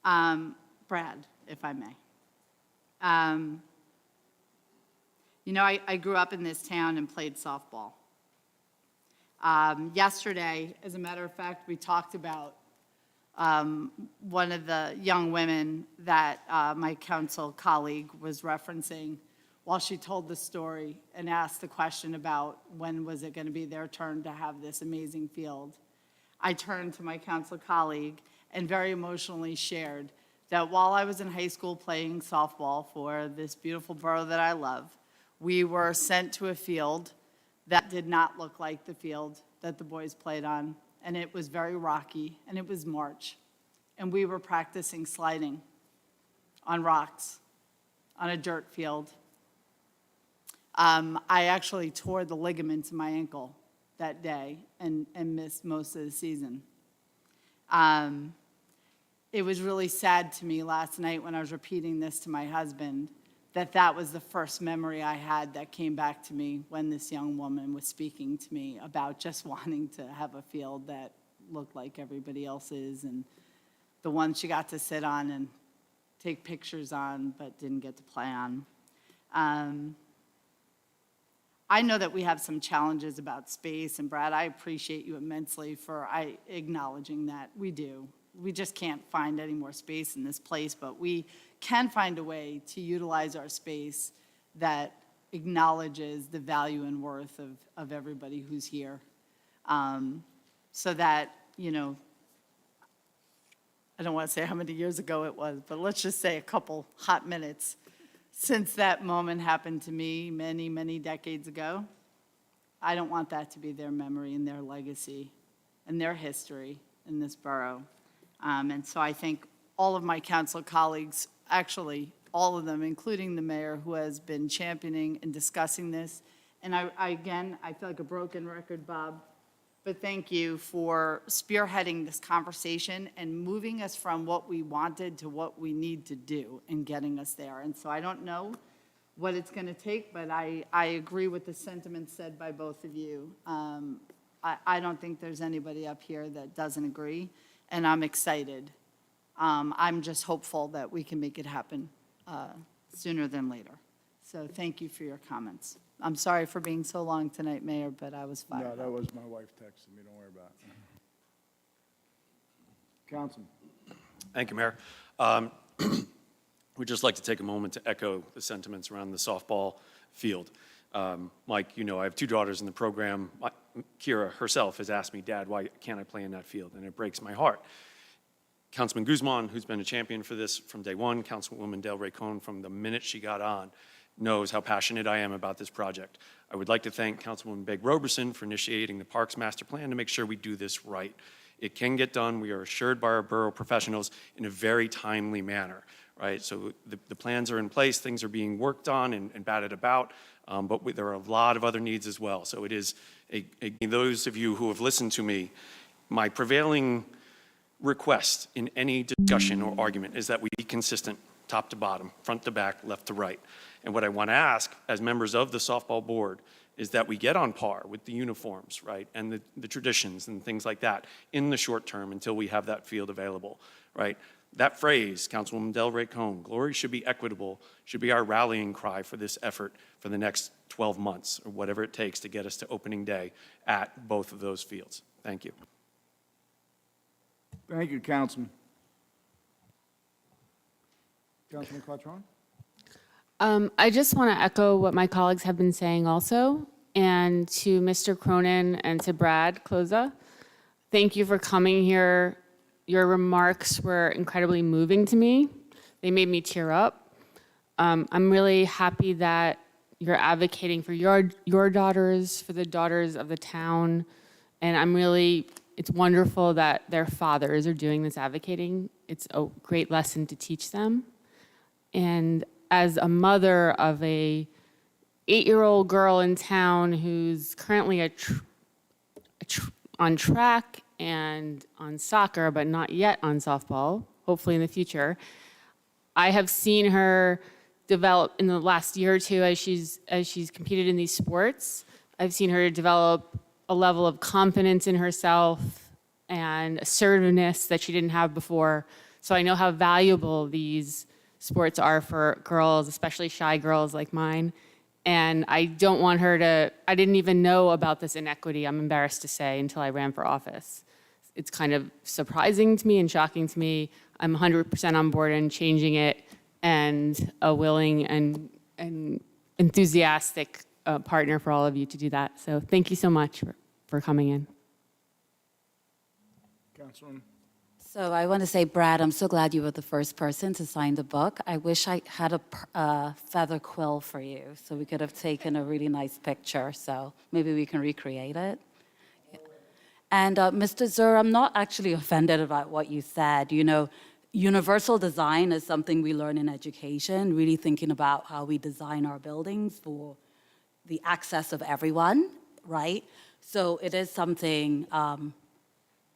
Brad, if I may. You know, I grew up in this town and played softball. Yesterday, as a matter of fact, we talked about one of the young women that my council colleague was referencing while she told the story and asked the question about when was it going to be their turn to have this amazing field. I turned to my council colleague and very emotionally shared that while I was in high school playing softball for this beautiful borough that I love, we were sent to a field that did not look like the field that the boys played on, and it was very rocky, and it was March, and we were practicing sliding on rocks on a dirt field. I actually tore the ligaments in my ankle that day and missed most of the season. It was really sad to me last night when I was repeating this to my husband that was the first memory I had that came back to me when this young woman was speaking to me about just wanting to have a field that looked like everybody else's and the one she got to sit on and take pictures on but didn't get to play on. I know that we have some challenges about space, and Brad, I appreciate you immensely for acknowledging that. We do. We just can't find any more space in this place, but we can find a way to utilize our space that acknowledges the value and worth of everybody who's here. So that, you know, I don't want to say how many years ago it was, but let's just say a couple hot minutes since that moment happened to me many, many decades ago. I don't want that to be their memory and their legacy and their history in this borough. And so I thank all of my council colleagues, actually all of them, including the mayor, who has been championing and discussing this. And again, I feel like a broken record, Bob, but thank you for spearheading this conversation and moving us from what we wanted to what we need to do and getting us there. And so I don't know what it's going to take, but I agree with the sentiments said by both of you. I don't think there's anybody up here that doesn't agree, and I'm excited. I'm just hopeful that we can make it happen sooner than later. So thank you for your comments. I'm sorry for being so long tonight, Mayor, but I was fired No, up. that was my wife texting me, don't worry about it. Councilman. Thank you, Mayor. We'd just like to take a moment to echo the sentiments around the softball field. Mike, you know, I have two daughters in the program. Kira herself has asked me, Dad, why can't I play in that field? And it breaks my heart. Councilman Guzman, who's been a champion for this from day one, Councilwoman Del Rey-Cohn from the minute she got on, knows how passionate I am about this project. I would like to thank Councilwoman Beg Roberson for initiating the Parks Master Plan to make sure we do this right. It can get done. We are assured by our borough professionals in a very timely manner, right? So the plans are in place, things are being worked on and batted about, but there are a lot of other needs as well. So it is, those of you who have listened to me, my prevailing request in any discussion or argument is that we be consistent, top to bottom, front to back, left to right. And what I want to ask as members of the softball board is that we get on par with the uniforms, right, and the traditions and things like that in the short term until we have that field available, right? That phrase, Councilwoman Del Rey-Cohn, glory should be equitable, should be our rallying cry for this effort for the next 12 months or whatever it takes to get us to opening day at both of those fields. Thank you. Thank you, Councilman. Councilman Quattrone? I just want to echo what my colleagues have been saying also, and to Mr. Cronin and to Brad Kloza, thank you for coming here. Your remarks were incredibly moving to me. They made me tear up. I'm really happy that you're advocating for your daughters, for the daughters of the town, and it's wonderful that their fathers are doing this advocating. It's a great lesson to teach them. And as a mother of a 8-year-old girl in town who's currently on track and on soccer, but not yet on softball, hopefully in the future, I have seen her develop in the last year or two as she's competed in these sports. I've seen her develop a level of confidence in herself and assertiveness that she didn't have before. So I know how valuable these sports are for girls, especially shy girls like mine. And I don't want her to, I didn't even know about this inequity, I'm embarrassed to say, until I ran for office. It's kind of surprising to me and shocking to me. I'm 100% on board in changing it and a willing and enthusiastic partner for all of you to do that. So thank you so much for coming in. Councilwoman? So I want to say, Brad, I'm so glad you were the first person to sign the book. I wish I had a feather quill for you so we could have taken a really nice picture. So maybe we can recreate it. And Mr. Zur, I'm not actually offended about what you said. You know, universal design is something we learn in education, really thinking about how we design our buildings for the access of everyone, right? So it is something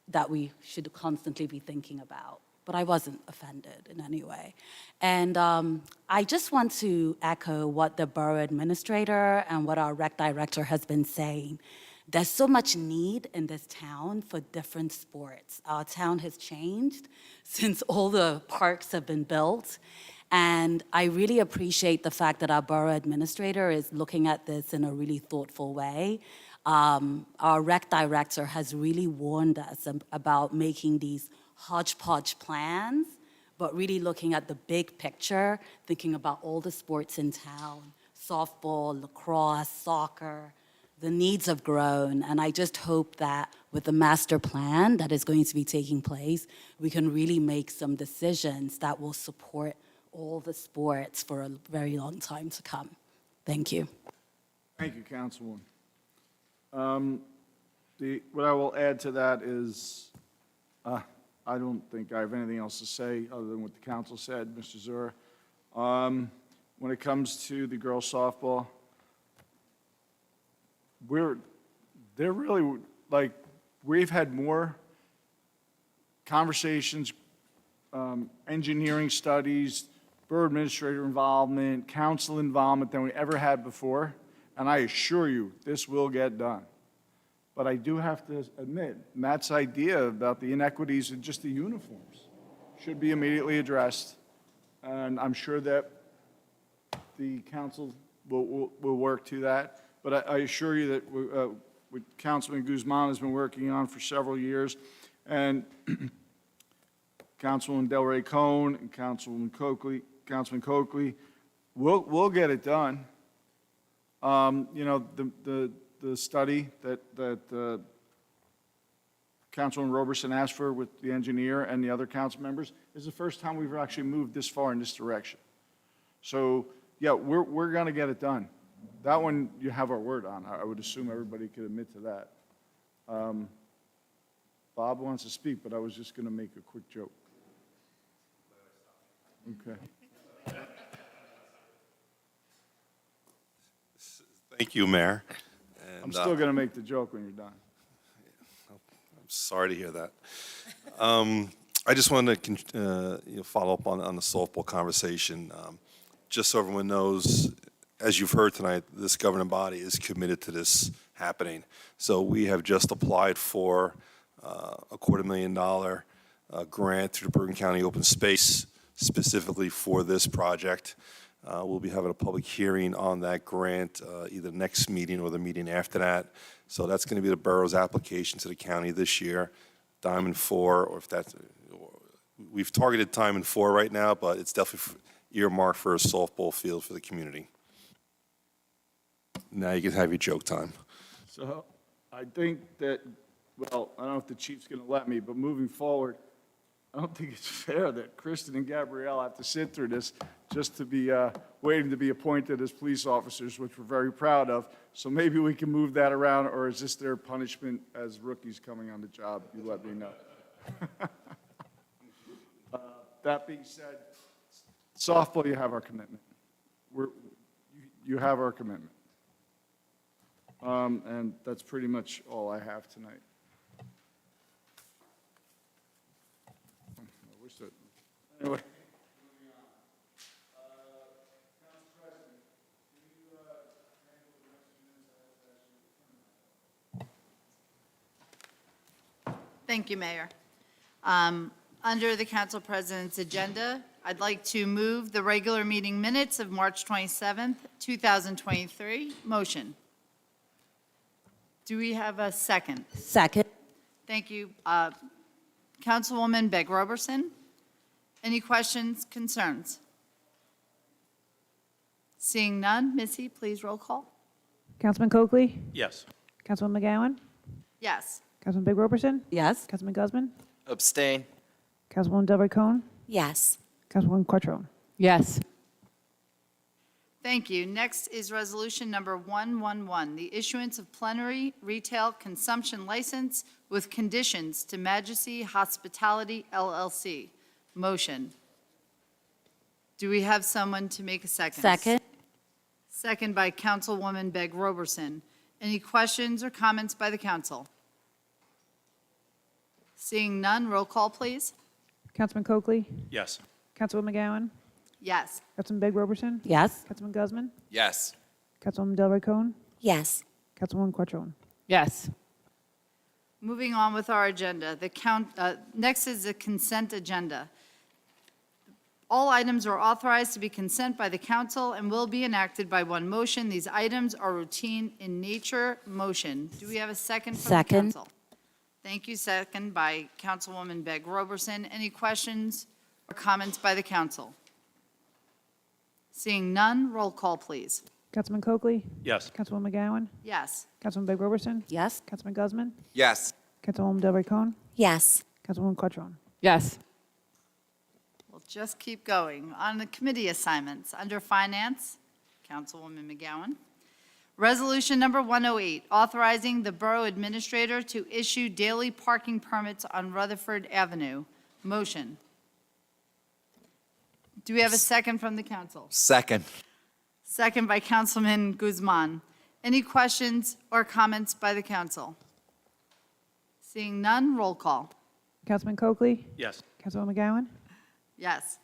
that we should constantly be thinking about. But I wasn't offended in any way. And I just want to echo what the borough administrator and what our rec director has been saying. There's so much need in this town for different sports. Our town has changed since all the parks have been built. And I really appreciate the fact that our borough administrator is looking at this in a really thoughtful way. Our rec director has really warned us about making these hodgepodge plans, but really looking at the big picture, thinking about all the sports in town, softball, lacrosse, soccer. The needs have grown, and I just hope that with the master plan that is going to be taking place, we can really make some decisions that will support all the sports for a very long time to come. Thank you. Thank you, Councilwoman. What I will add to that is, I don't think I have anything else to say other than what the council said, Mr. Zur. When it comes to the girls softball, they're really, like, we've had more conversations, engineering studies, borough administrator involvement, council involvement than we ever had before. And I assure you, this will get done. But I do have to admit, Matt's idea about the inequities in just the uniforms should be immediately addressed. And I'm sure that the council will work to that. But I assure you that what Councilman Guzman has been working on for several years, and Councilwoman Del Rey Cohn and Councilman Coakley, we'll get it done. You know, the study that Councilman Roberson asked for with the engineer and the other council members is the first time we've actually moved this far in this direction. So, yeah, we're going to get it done. That one you have our word on. I would assume everybody could admit to that. Bob wants to speak, but I was just going to make a quick joke. Okay. Thank you, Mayor. I'm still going to make the joke when you're done. I'm sorry to hear that. I just wanted to follow up on the softball conversation. Just so everyone knows, as you've heard tonight, this governing body is committed to this happening. So we have just applied for a $250,000 grant through the Bergen County Open Space specifically for this project. We'll be having a public hearing on that grant either next meeting or the meeting after that. So that's going to be the borough's application to the county this year, Diamond 4, or if that's, we've targeted Diamond 4 right now, but it's definitely earmarked for a softball field for the community. Now you can have your joke time. So I think that, well, I don't know if the chief's going to let me, but moving forward, I don't think it's fair that Kristen and Gabrielle have to sit through this just to be waiting to be appointed as police officers, which we're very proud of. So maybe we can move that around, or is this their punishment as rookies coming on the job? You let me know. That being said, softball, you have our commitment. You have our commitment. And that's pretty much all I have tonight. Anyway. Thank you, Mayor. Under the Council President's agenda, I'd like to move the regular meeting minutes of March 27th, 2023. Motion. Do we have a second? Second. Thank you. Councilwoman Begg Roberson. Any questions, concerns? Seeing none, Missy, please roll call. Councilman Coakley? Yes. Councilwoman McGowan? Yes. Councilman Big Roberson? Yes. Councilman Guzman? Abstain. Councilwoman Del Rey-Cohen? Yes. Councilwoman Quattrone? Yes. Thank you. Next is resolution number 111, the issuance of plenary retail consumption license with conditions to Majesty Hospitality LLC. Motion. Do we have someone to make a second? Second. Second by Councilwoman Begg Roberson. Any questions or comments by the council? Seeing none, roll call, please. Councilman Coakley? Yes. Councilwoman McGowan? Yes. Councilman Big Roberson? Yes. Councilman Guzman? Yes. Councilwoman Del Rey-Cohen? Yes. Councilwoman Quattrone? Yes. Moving on with our agenda, next is the consent agenda. All items are authorized to be consent by the council and will be enacted by one motion. These items are routine in nature. Motion. Do we have a second from the Second. council? Thank you. Second by Councilwoman Begg Roberson. Any questions or comments by the council? Seeing none, roll call, please. Councilman Coakley? Yes. Councilwoman McGowan? Yes. Councilman Big Roberson? Yes. Councilman Guzman? Yes. Councilwoman Del Rey-Cohen? Yes. Councilwoman Quattrone? Yes. We'll just keep going. On the committee assignments, under Finance, Councilwoman McGowan. Resolution number 108, authorizing the Borough Administrator to issue daily parking permits on Rutherford Avenue. Motion. Do we have a second from the council? Second. Second by Councilman Guzman. Any questions or comments by the council? Seeing none, roll call. Councilman Coakley? Yes. Councilwoman McGowan? Yes.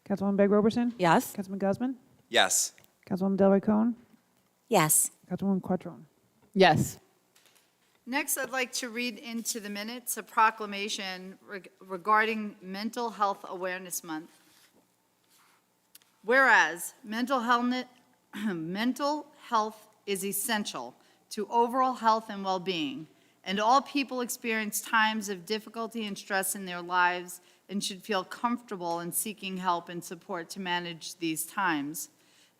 Councilwoman Big Roberson? Yes. Councilman Guzman? Yes. Councilwoman Del Rey-Cohen? Yes. Councilwoman Quattrone? Yes. Next, I'd like to read into the minutes a proclamation regarding Mental Health Awareness Month. Whereas mental health is essential to overall health and well-being, and all people experience times of difficulty and stress in their lives and should feel comfortable in seeking help and support to manage these times.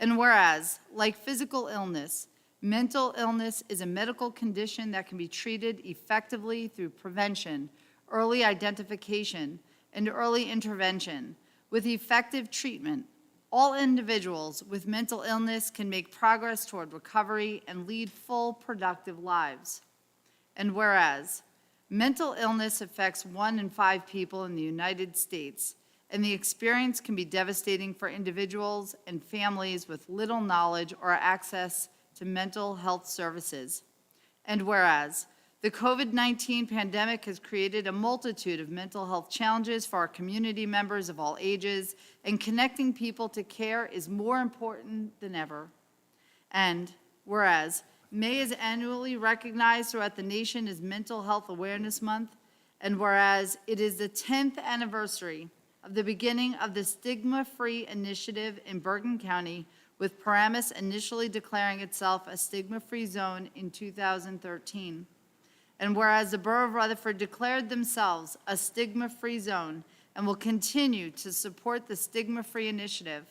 And whereas, like physical illness, mental illness is a medical condition that can be treated effectively through prevention, early identification, and early intervention. With effective treatment, all individuals with mental illness can make progress toward recovery and lead full, productive lives. And whereas, mental illness affects 1 in 5 people in the United States, and the experience can be devastating for individuals and families with little knowledge or access to mental health services. And whereas, the COVID-19 pandemic has created a multitude of mental health challenges for our community members of all ages, and connecting people to care is more important than ever. And whereas, May is annually recognized throughout the nation as Mental Health Awareness Month, and whereas it is the 10th anniversary of the beginning of the Stigma-Free Initiative in Bergen County, with Paramus initially declaring itself a stigma-free zone in 2013. And whereas the Borough of Rutherford declared themselves a stigma-free zone and will continue to support the Stigma-Free Initiative.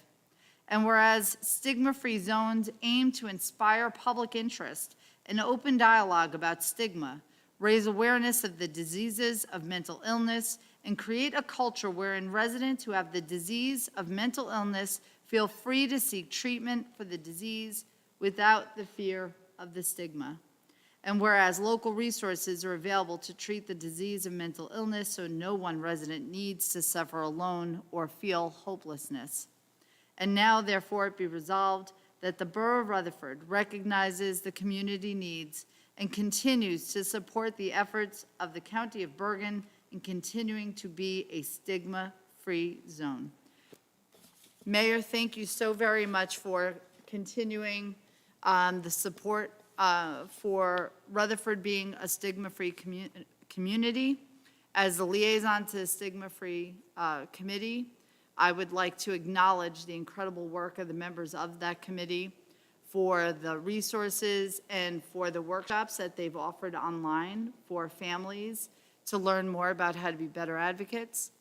And whereas stigma-free zones aim to inspire public interest and open dialogue about stigma, raise awareness of the diseases of mental illness, and create a culture wherein residents who have the disease of mental illness feel free to seek treatment for the disease without the fear of the stigma. And whereas local resources are available to treat the disease of mental illness, so no one resident needs to suffer alone or feel hopelessness. And now, therefore, it be resolved that the Borough of Rutherford recognizes the community needs and continues to support the efforts of the County of Bergen in continuing to be a stigma-free zone. Mayor, thank you so very much for continuing the support for Rutherford being a stigma-free community. As the liaison to the Stigma-Free Committee, I would like to acknowledge the incredible work of the members of that committee for the resources and for the workshops that they've offered online for families to learn more about how to be better advocates.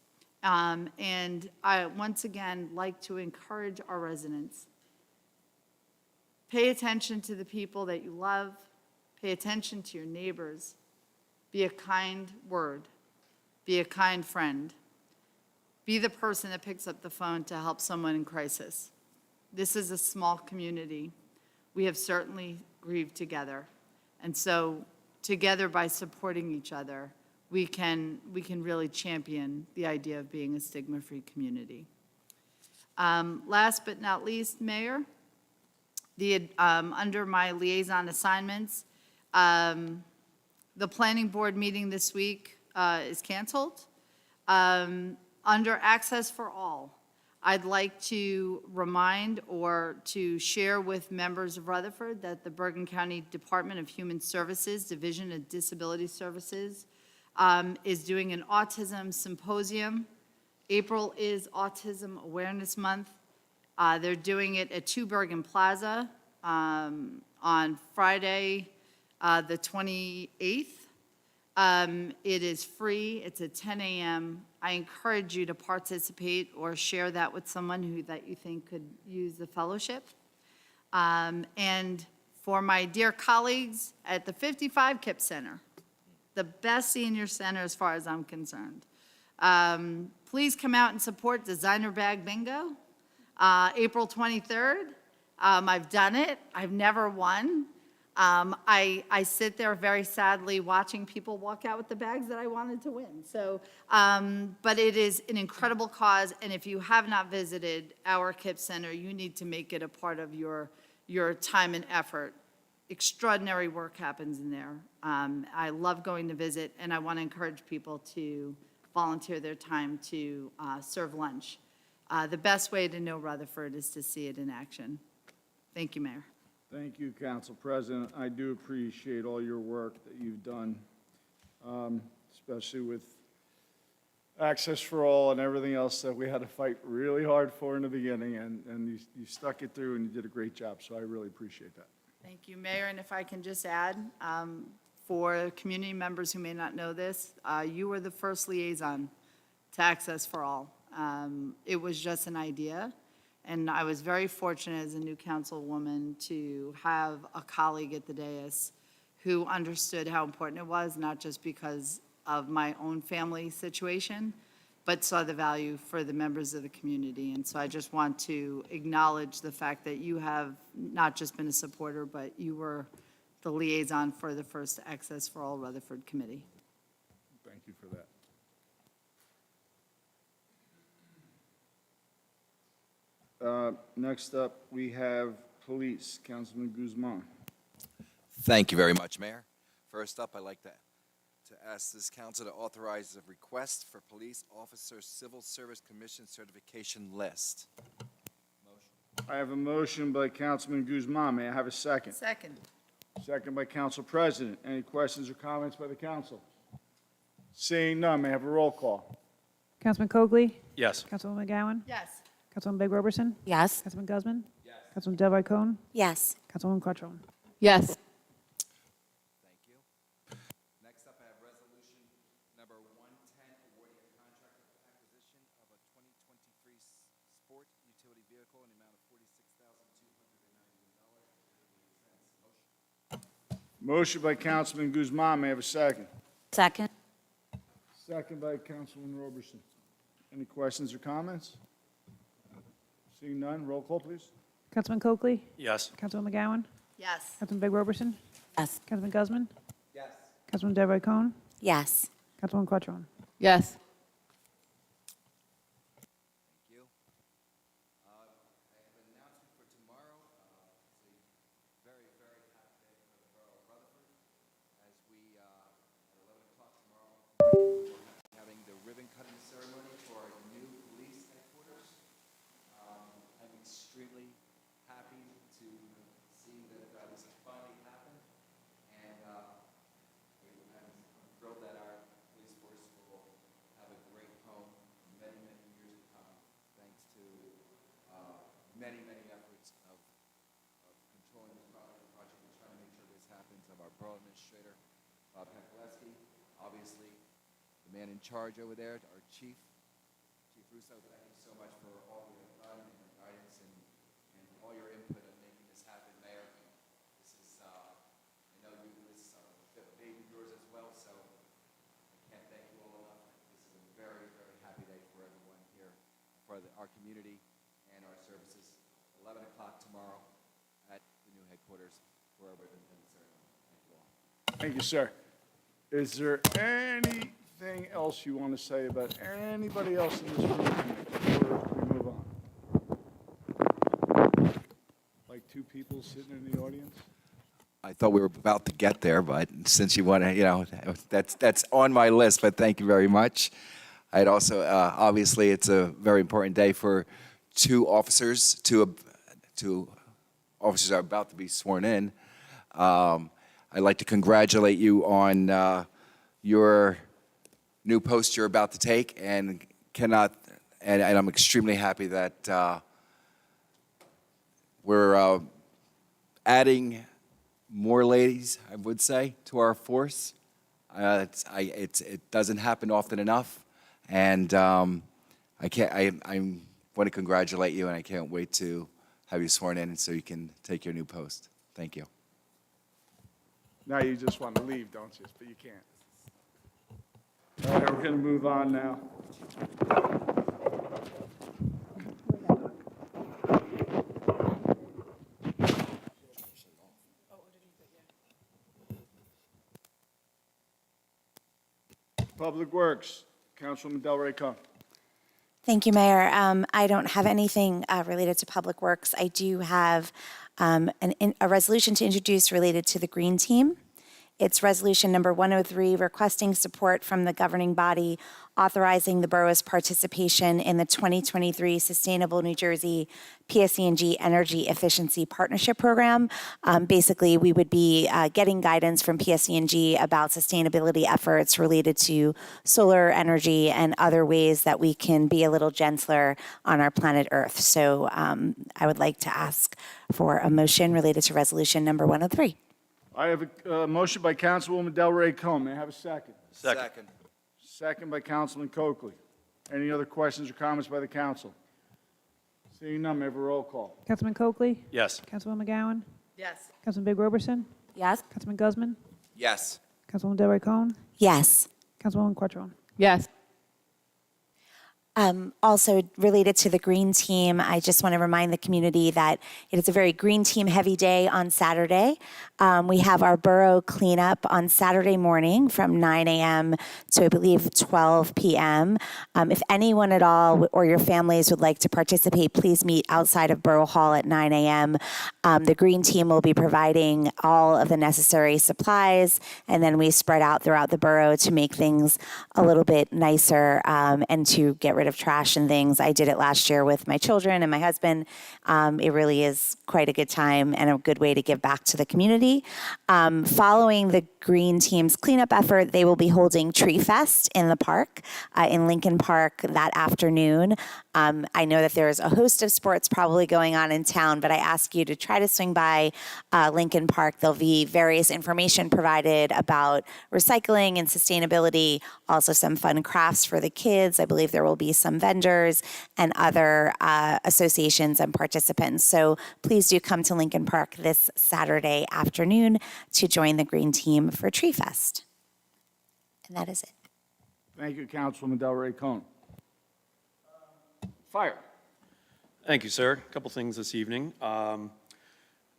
And I, once again, like to encourage our residents. Pay attention to the people that you love. Pay attention to your neighbors. Be a kind word. Be a kind friend. Be the person that picks up the phone to help someone in crisis. This is a small community. We have certainly grieved together. And so together, by supporting each other, we can really champion the idea of being a stigma-free community. Last but not least, Mayor, under my liaison assignments, the planning board meeting this week is canceled. Under Access for All, I'd like to remind or to share with members of Rutherford that the Bergen County Department of Human Services, Division of Disability Services, is doing an autism symposium. April is Autism Awareness Month. They're doing it at 2 Bergen Plaza on Friday, the 28th. It is free. It's at 10 a.m. I encourage you to participate or share that with someone that you think could use the fellowship. And for my dear colleagues at the 55 KIPP Center, the best senior center as far as I'm concerned, please come out and support Designer Bag Bingo, April 23rd. I've done it. I've never won. I sit there very sadly watching people walk out with the bags that I wanted to win. So, but it is an incredible cause, and if you have not visited our KIPP Center, you need to make it a part of your time and effort. Extraordinary work happens in there. I love going to visit, and I want to encourage people to volunteer their time to serve lunch. The best way to know Rutherford is to see it in action. Thank you, Mayor. Thank you, Council President. I do appreciate all your work that you've done, especially with Access for All and everything else that we had to fight really hard for in the beginning, and you stuck it through and you did a great job, so I really appreciate that. Thank you, Mayor, and if I can just add, for community members who may not know this, you were the first liaison to Access for All. It was just an idea. And I was very fortunate as a new councilwoman to have a colleague at the dais who understood how important it was, not just because of my own family situation, but saw the value for the members of the community. And so I just want to acknowledge the fact that you have not just been a supporter, but you were the liaison for the first Access for All Rutherford Committee. Thank you for that. Next up, we have Police, Councilman Guzman. Thank you very much, Mayor. First up, I'd like to ask this council to authorize a request for police officer civil service commission certification list. I have a motion by Councilman Guzman. May I have a second? Second. Second by Council President. Any questions or comments by the council? Seeing none, may I have a roll call? Councilman Cogley? Yes. Councilwoman McGowan? Yes. Councilwoman Big Roberson? Yes? Councilman Guzman? Yes. Councilwoman Delroy Cohn? Yes. Councilwoman Quattrone? Yes. Thank you. Next up, I have resolution number 110, awarding a contract acquisition of a 2023 sport utility vehicle in the amount of $46,291. Motion by Councilman Guzman. May I have a second? Second? Second by Councilman Roberson. Any questions or comments? Seeing none, roll call, please. Councilman Cogley? Yes. Councilwoman McGowan? Yes. Councilman Big Roberson? Yes. Councilman Guzman? Yes. Councilwoman Delroy Cohn? Yes. Councilwoman Quattrone? Yes. Thank you. I have an announcement for tomorrow. It's a very, very happy day for the borough of Rutherford, as we, at 11 o'clock tomorrow, we'll be having the ribbon cutting ceremony for our new police headquarters. I'm extremely happy to see that this finally happened, and I'm thrilled that our police force will have Borough Administrator Bob Penkoleski, obviously the man in charge over there, our Chief Russo. Thank you so much for all your time and your guidance and all your input on making this happen, Mayor. This is, I know this is a baby of yours as well, so I can't thank you all enough. This is a very, very happy day for everyone here, for our community and our services. 11 o'clock tomorrow at the new headquarters for our ribbon cutting ceremony. Thank you all. Thank you, sir. Is there anything else you want to say about anybody else in this room tonight before we move on? Like two people sitting in the audience? I thought we were about to get there, but since you want to, that's on my list, but thank you very much. I'd also, obviously, it's a very important day for two officers, two officers are about to be sworn in. I'd like to congratulate you on your new post you're about to take, and I'm extremely happy that we're adding more ladies, I would say, to our force. It doesn't happen often enough, and I want to congratulate you, and I can't wait to have you sworn in so you can take your new post. Thank you. Now you just want to leave, don't you? But you can't. All right, we're going to move on now. Public Works, Councilwoman Delray Cohn. Thank you, Mayor. I don't have anything related to Public Works. I do have a resolution to introduce related to the Green Team. It's resolution number 103, requesting support from the governing body, authorizing the borough's participation in the 2023 Sustainable New Jersey PSE&G Energy Efficiency Partnership Program. Basically, we would be getting guidance from PSE&G about sustainability efforts related to solar energy and other ways that we can be a little gentler on our planet Earth. So I would like to ask for a motion related to resolution number 103. I have a motion by Councilwoman Delray Cohn. May I have a second? Second. Second by Councilman Coakley. Any other questions or comments by the council? Seeing none, may I have a roll call? Councilman Coakley? Yes. Councilwoman McGowan? Yes. Councilman Big Roberson? Yes? Councilman Guzman? Yes. Councilwoman Delray Cohn? Yes. Councilwoman Quattrone? Yes. Also related to the Green Team, I just want to remind the community that it is a very Green Team heavy day on Saturday. We have our borough cleanup on Saturday morning from 9 a.m. to, I believe, 12 p.m. If anyone at all or your families would like to participate, please meet outside of Borough Hall at 9 a.m. The Green Team will be providing all of the necessary supplies, and then we spread out throughout the borough to make things a little bit nicer and to get rid of trash and things. I did it last year with my children and my husband. It really is quite a good time and a good way to give back to the community. Following the Green Team's cleanup effort, they will be holding Tree Fest in the park, in Lincoln Park that afternoon. I know that there's a host of sports probably going on in town, but I ask you to try to swing by Lincoln Park. There'll be various information provided about recycling and sustainability, also some fun crafts for the kids. I believe there will be some vendors and other associations and participants. So please do come to Lincoln Park this Saturday afternoon to join the Green Team for Tree Fest. And that is it. Thank you, Councilwoman Delray Cohn. Fire. Thank you, sir. A couple things this evening. I've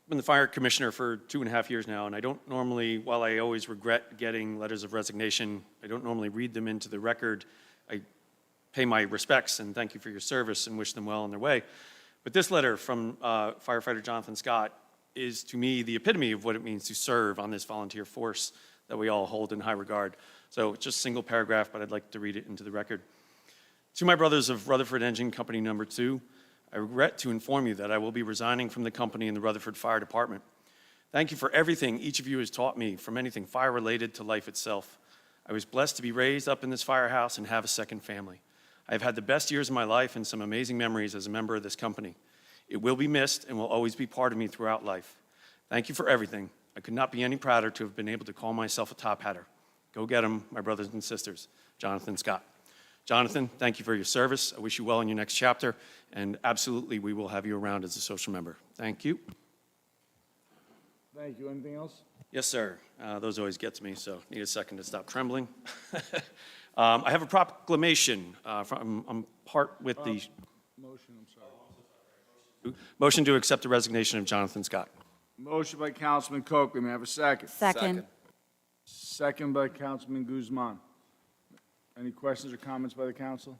been the fire commissioner for 2.5 years now, and I don't normally, while I always regret getting letters of resignation, I don't normally read them into the record. I pay my respects and thank you for your service and wish them well on their way. But this letter from firefighter Jonathan Scott is, to me, the epitome of what it means to serve on this volunteer force that we all hold in high regard. So it's just a single paragraph, but I'd like to read it into the record. To my brothers of Rutherford Engine Company Number 2, I regret to inform you that I will be resigning from the company in the Rutherford Fire Department. Thank you for everything each of you has taught me, from anything fire-related to life itself. I was blessed to be raised up in this firehouse and have a second family. I have had the best years of my life and some amazing memories as a member of this company. It will be missed and will always be part of me throughout life. Thank you for everything. I could not be any prouder to have been able to call myself a top hatter. Go get 'em, my brothers and sisters. Jonathan Scott. Jonathan, thank you for your service. I wish you well in your next chapter, and absolutely, we will have you around as a social member. Thank you. Thank you. Anything else? Yes, sir. Those always get to me, so need a second to stop trembling. I have a proclamation I'm part with the Motion, I'm sorry. motion to accept the resignation of Jonathan Scott. Motion by Councilman Coakley. May I have a second? Second. Second by Councilman Guzman. Any questions or comments by the council?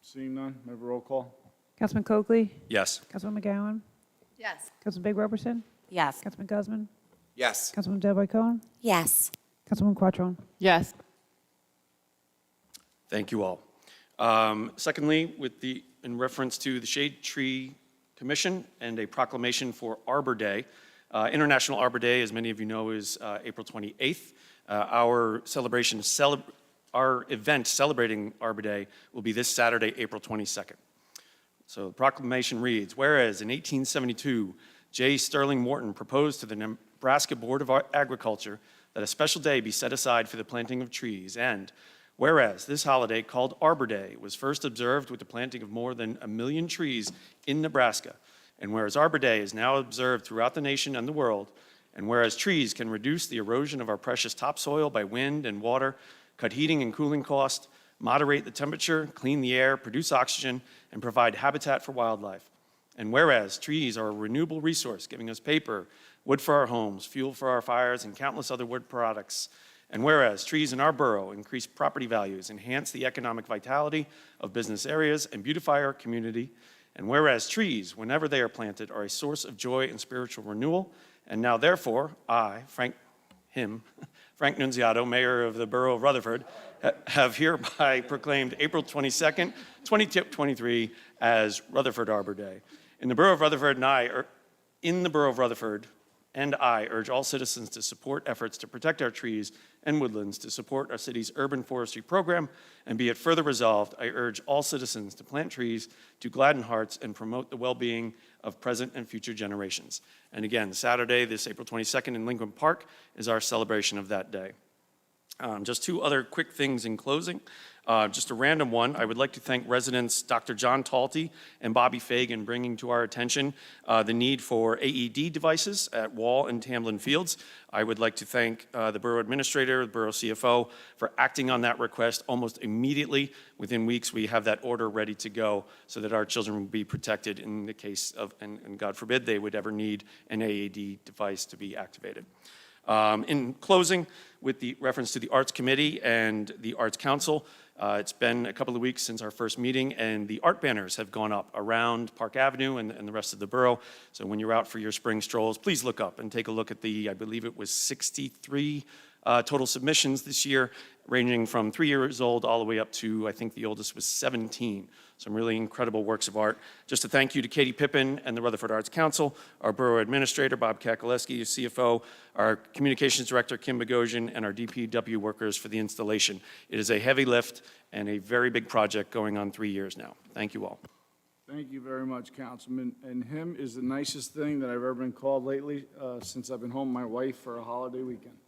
Seeing none, may I have a roll call? Councilman Coakley? Yes. Councilman McGowan? Yes. Councilman Big Robertson? Yes. Councilman Guzman? Yes. Councilman Del Cohen? Yes. Councilman Quattrone? Yes. Thank you all. Secondly, in reference to the Shade Tree Commission and a proclamation for Arbor Day. International Arbor Day, as many of you know, is April 28th. Our event celebrating Arbor Day will be this Saturday, April 22nd. So the proclamation reads, whereas in 1872, J. Sterling Morton proposed to the Nebraska Board of Agriculture that a special day be set aside for the planting of trees, and whereas this holiday, called Arbor Day, was first observed with the planting of more than 1 million trees in Nebraska, and whereas Arbor Day is now observed throughout the nation and the world, and whereas trees can reduce the erosion of our precious topsoil by wind and water, cut heating and cooling costs, moderate the temperature, clean the air, produce oxygen, and provide habitat for wildlife. And whereas trees are a renewable resource, giving us paper, wood for our homes, fuel for our fires, and countless other wood products. And whereas trees in our borough increase property values, enhance the economic vitality of business areas, and beautify our community. And whereas trees, whenever they are planted, are a source of joy and spiritual renewal. And now therefore, I, Frank Nunziato, Mayor of the Borough of Rutherford, have hereby proclaimed April 22nd, 2023 as Rutherford Arbor Day. In the Borough of Rutherford and I urge all citizens to support efforts to protect our trees and woodlands, to support our city's urban forestry program, and be it further resolved, I urge all citizens to plant trees to gladden hearts and promote the well-being of present and future generations. And again, Saturday, this April 22nd in Lincoln Park is our celebration of that day. Just two other quick things in closing. Just a random one. I would like to thank residents Dr. John Talty and Bobby Fagan bringing to our attention the need for AED devices at Wall and Tamlin Fields. I would like to thank the Borough Administrator, the Borough CFO, for acting on that request almost immediately. Within weeks, we have that order ready to go so that our children will be protected in the case of, and God forbid, they would ever need an AED device to be activated. In closing, with the reference to the Arts Committee and the Arts Council, it's been a couple of weeks since our first meeting, and the art banners have gone up around Park Avenue and the rest of the borough. So when you're out for your spring strolls, please look up and take a look at I believe it was 63 total submissions this year, ranging from 3 years old all the way up to, I think the oldest was 17. Some really incredible works of art. Just a thank you to Katie Pippin and the Rutherford Arts Council, our Borough Administrator, Bob Kakaleski, CFO, our Communications Director, Kim Bogosian, and our DPW workers for the installation. It is a heavy lift and a very big project going on 3 years now. Thank you all. Thank you very much, Councilman. And him is the nicest thing that I've ever been called lately since I've been home with my wife for a holiday weekend.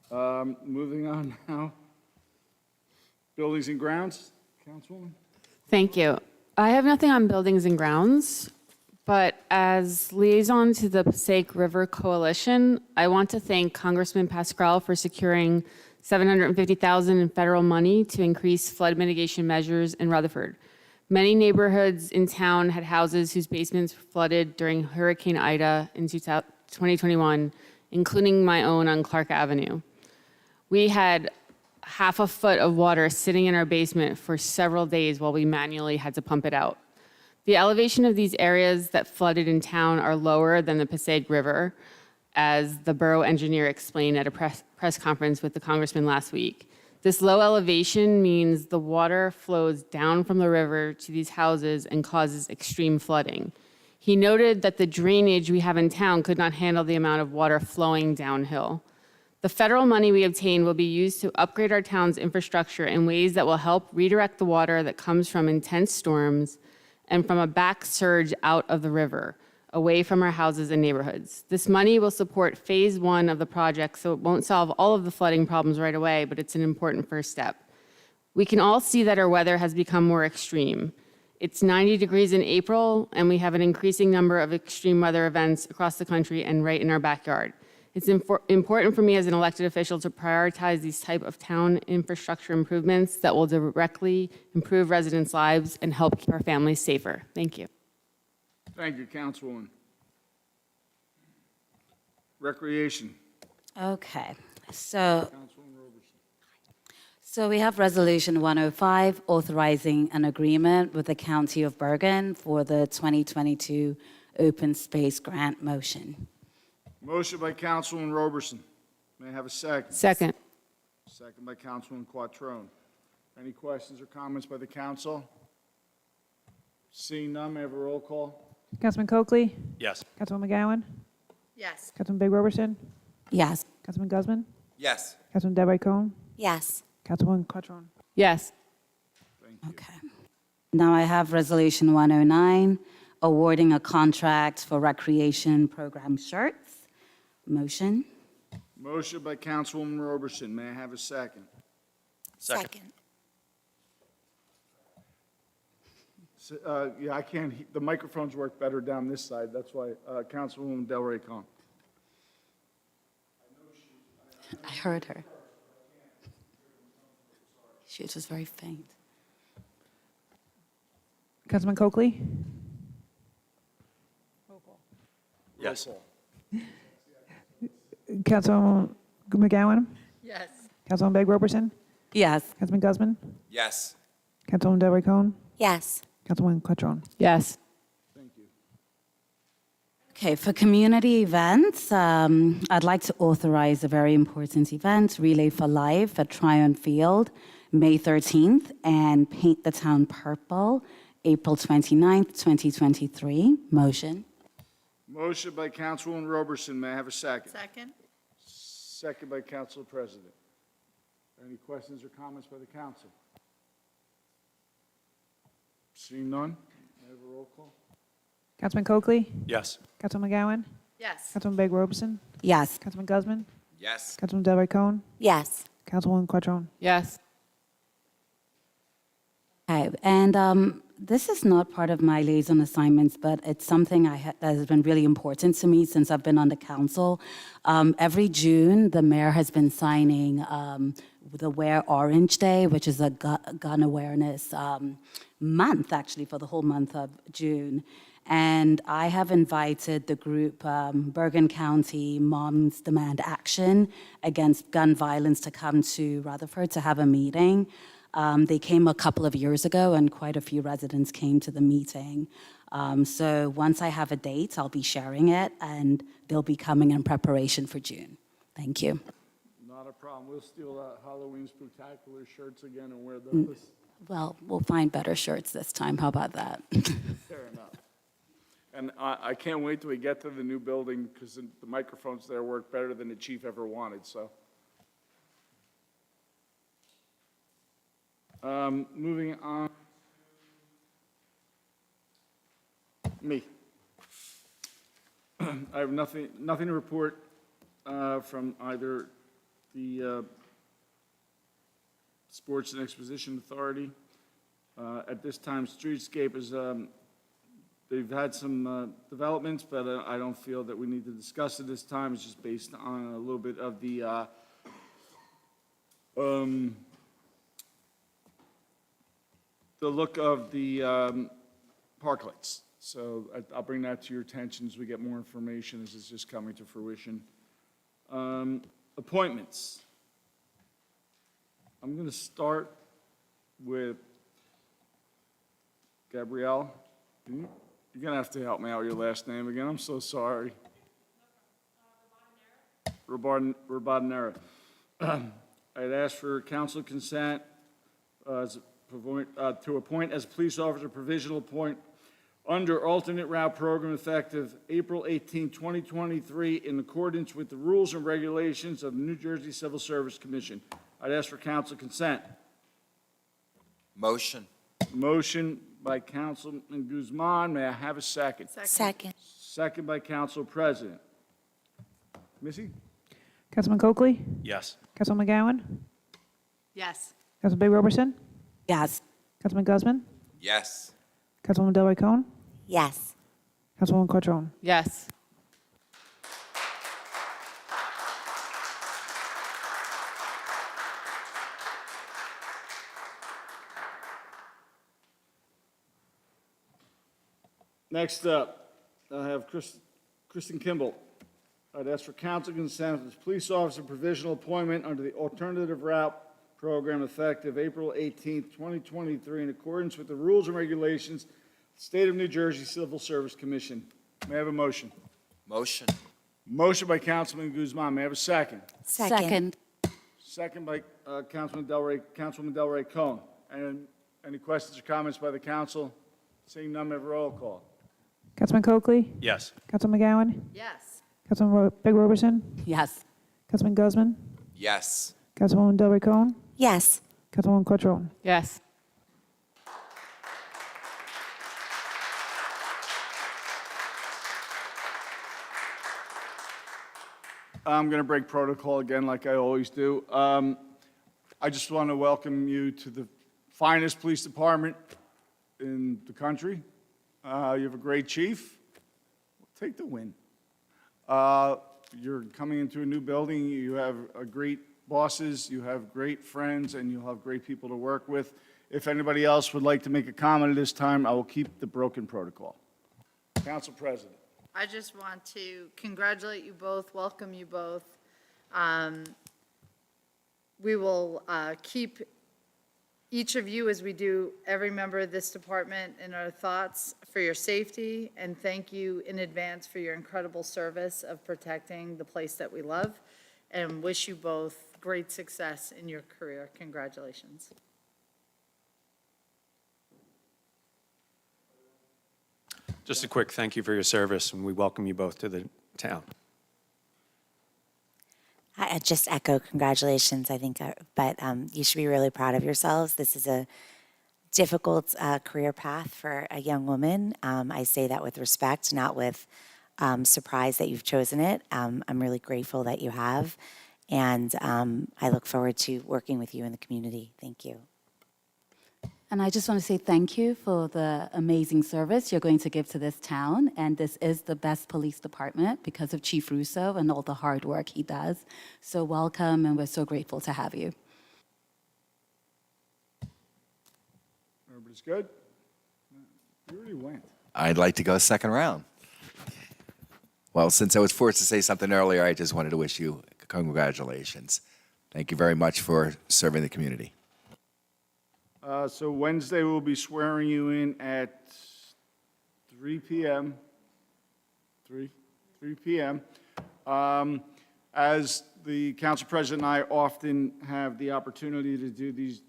Moving on now. Buildings and grounds, Councilwoman? Thank you. I have nothing on buildings and grounds, but as liaison to the Passaic River Coalition, I want to thank Congressman Pascrell for securing $750,000 in federal money to increase flood mitigation measures in Rutherford. Many neighborhoods in town had houses whose basements flooded during Hurricane Ida in 2021, including my own on Clark Avenue. We had half a foot of water sitting in our basement for several days while we manually had to pump it out. The elevation of these areas that flooded in town are lower than the Passaic River, as the borough engineer explained at a press conference with the congressman last week. This low elevation means the water flows down from the river to these houses and causes extreme flooding. He noted that the drainage we have in town could not handle the amount of water flowing downhill. The federal money we obtain will be used to upgrade our town's infrastructure in ways that will help redirect the water that comes from intense storms and from a back surge out of the river. away from our houses and neighborhoods. This money will support phase one of the project, so it won't solve all of the flooding problems right away, but it's an important first step. We can all see that our weather has become more extreme. It's 90 degrees in April, and we have an increasing number of extreme weather events across the country and right in our backyard. It's important for me as an elected official to prioritize these type of town infrastructure improvements that will directly improve residents' lives and help keep our families safer. Thank you. Thank you, Councilwoman. Recreation. Okay, so we have Resolution 105, authorizing an agreement with the County of Bergen for the 2022 Open Space Grant motion. Motion by Councilwoman Roberson. May I have a second? Second. Second by Councilwoman Quattrone. Any questions or comments by the council? Seeing none, may I have a roll call? Councilman Coakley? Yes. Councilwoman McGowan? Yes. Councilman Big Roberson? Yes. Councilman Guzman? Yes. Councilman Delroy Cohen? Yes. Councilwoman Quattrone? Yes. Okay. Now I have Resolution 109, awarding a contract for recreation program shirts. Motion. Motion by Councilwoman Roberson. May I have a second? Second. Yeah, I can't, the microphones work better down this side. That's why, Councilwoman Delroy Cohen. I heard her. She was just very faint. Councilman Coakley? Yes. Councilwoman McGowan? Yes. Councilwoman Big Roberson? Yes. Councilman Guzman? Yes. Councilwoman Delroy Cohen? Yes. Councilwoman Quattrone? Yes. Okay, for community events, I'd like to authorize a very important event, Relay for Life at Tryon Field, May 13th, and Paint the Town Purple, April 29th, 2023. Motion. Motion by Councilwoman Roberson. May I have a second? Second? Second by Council President. Any questions or comments by the council? Seeing none, may I have a roll call? Councilman Coakley? Yes. Councilwoman McGowan? Yes. Councilwoman Big Roberson? Yes. Councilman Guzman? Yes. Councilwoman Delroy Cohen? Yes. Councilwoman Quattrone? Yes. Okay, and this is not part of my liaison assignments, but it's something that has been really important to me since I've been on the council. Every June, the mayor has been signing the Wear Orange Day, which is a gun awareness month, actually, for the whole month of June. And I have invited the group Bergen County Moms Demand Action Against Gun Violence to come to Rutherford to have a meeting. They came a couple of years ago, and quite a few residents came to the meeting. So once I have a date, I'll be sharing it, and they'll be coming in preparation for June. Thank you. Not a problem. We'll steal Halloween spectacular shirts again and wear those. Well, we'll find better shirts this time. How about that? Fair enough. And I can't wait till we get to the new building because the microphones there work better than the chief ever wanted, so. Moving on. Me. I have nothing to report from either the Sports and Exposition Authority. At this time, Streetscape is, they've had some developments, but I don't feel that we need to discuss it this time. It's just based on a little bit of the look of the park lights. So I'll bring that to your attention as we get more information as it's just coming to fruition. Appointments. I'm going to start with Gabrielle. You're going to have to help me out with your last name again. I'm so sorry. Rabadanera. I'd ask for council consent to appoint as police officer provisional point under alternate route program effective April 18, 2023, in accordance with the rules and regulations of the New Jersey Civil Service Commission. I'd ask for council consent. Motion. Motion by Councilman Guzman. May I have a second? Second. second by Council President. Missy? Councilman Coakley? Yes. Councilman McGowan? Yes. Councilman Big Roberson? Yes. Councilman Guzman? Yes. Councilwoman Delroy Cohen? Yes. Councilwoman Quattrone? Yes. Next up, I have Kristen Kimball. I'd ask for council consent for police officer provisional appointment under the alternative route program effective April 18th, 2023, in accordance with the rules and regulations, State of New Jersey Civil Service Commission. May I have a motion? Motion. Motion by Councilman Guzman. May I have a second? Second. Second by Councilwoman Delroy Cohen. And any questions or comments by the council? Seeing none, may I have a roll call? Councilman Coakley? Yes. Councilman McGowan? Yes. Councilman Big Roberson? Yes. Councilman Guzman? Yes. Councilwoman Delroy Cohen? Yes. Councilwoman Quattrone? Yes. I'm going to break protocol again like I always do. I just want to welcome you to the finest police department in the country. You have a great chief. Take the win. You're coming into a new building. You have great bosses, you have great friends, and you'll have great people to work with. If anybody else would like to make a comment at this time, I will keep the broken protocol. Council President. I just want to congratulate you both, welcome you both. We will keep each of you, as we do every member of this department, in our thoughts for your safety, and thank you in advance for your incredible service of protecting the place that we love, and wish you both great success in your career. Congratulations. Just a quick thank you for your service, and we welcome you both to the town. I just echo congratulations, I think, but you should be really proud of yourselves. This is a difficult career path for a young woman. I say that with respect, not with surprise that you've chosen it. I'm really grateful that you have, and I look forward to working with you in the community. Thank you. And I just want to say thank you for the amazing service you're going to give to this town. And this is the best police department because of Chief Russo and all the hard work he does. So welcome, and we're so grateful to have you. Everybody's good? You already went. I'd like to go second round. Well, since I was forced to say something earlier, I just wanted to wish you congratulations. Thank you very much for serving the community. So Wednesday, we'll be swearing you in at 3 p.m. 3 p.m. As the council president and I often have the opportunity to do these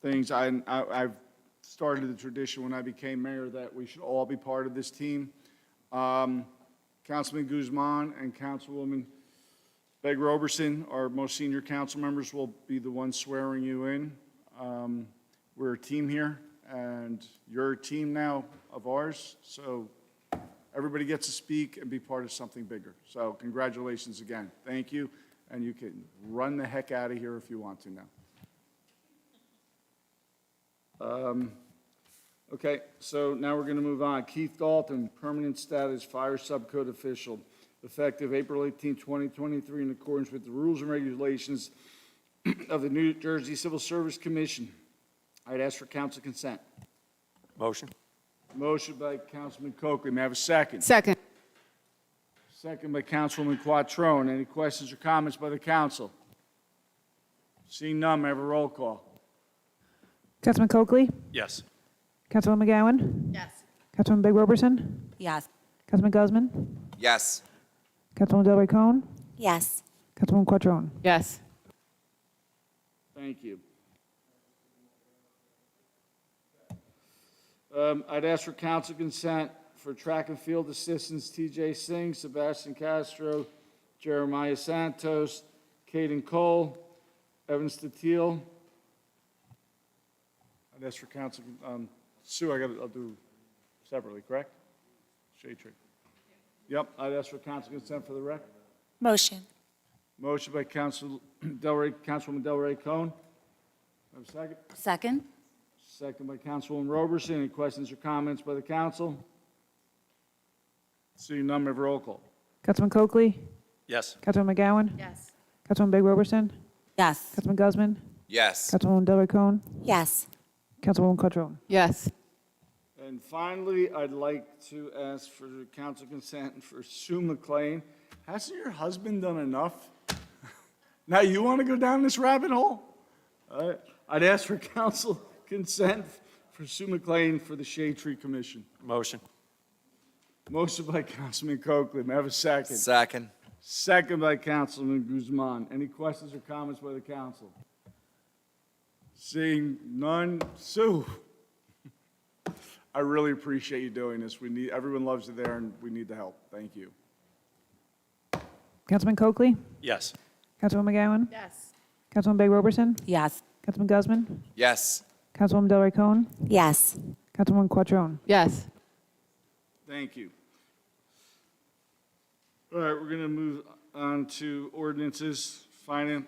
things, I've started the tradition when I became mayor that we should all be part of this team. Councilman Guzman and Councilwoman Beg Roberson, our most senior council members, will be the ones swearing you in. We're a team here, and you're a team now of ours, so everybody gets to speak and be part of something bigger. So congratulations again. Thank you, and you can run the heck out of here if you want to now. Okay, so now we're going to move on. Keith Dalton, permanent status fire subcode official, effective April 18, 2023, in accordance with the rules and regulations of the New Jersey Civil Service Commission. I'd ask for council consent. Motion? Motion by Councilman Coakley. May I have a second? Second. Second by Councilwoman Quattrone. Any questions or comments by the council? Seeing none, may I have a roll call? Councilman Coakley? Yes. Councilwoman McGowan? Yes. Councilman Big Roberson? Yes. Councilman Guzman? Yes. Councilwoman Delroy Cohen? Yes. Councilwoman Quattrone? Yes. Thank you. I'd ask for council consent for track and field assistants TJ Singh, Sebastian Castro, Jeremiah Santos, Caden Cole, Evan Statiel. I'd ask for council, Sue, I'll do separately, correct? Shade tree. Yep, I'd ask for council consent for the rec. Motion. Motion by Councilwoman Delray Cone. Have a second? Second? Second by Councilwoman Roberson. Any questions or comments by the council? Seeing none, may I have a roll call? Councilman Coakley? Yes. Councilman McGowan? Yes. Councilman Big Roberson? Yes. Councilman Guzman? Yes. Councilwoman Delroy Cohen? Yes. Councilwoman Quattrone? Yes. And finally, I'd like to ask for council consent for Sue McLean. Hasn't your husband done enough? Now you want to go down this rabbit hole? I'd ask for council consent for Sue McLean for the Shade Tree Commission. Motion. Motion by Councilman Coakley. May I have a second? Second. Second by Councilman Guzman. Any questions or comments by the council? Seeing none, Sue. I really appreciate you doing this. Everyone loves you there, and we need the help. Thank you. Councilman Coakley? Yes. Councilwoman McGowan? Yes. Councilman Big Roberson? Yes. Councilman Guzman? Yes. Councilwoman Delroy Cohen? Yes. Councilwoman Quattrone? Yes. Thank you. All right, we're going to move on to ordinances, finance.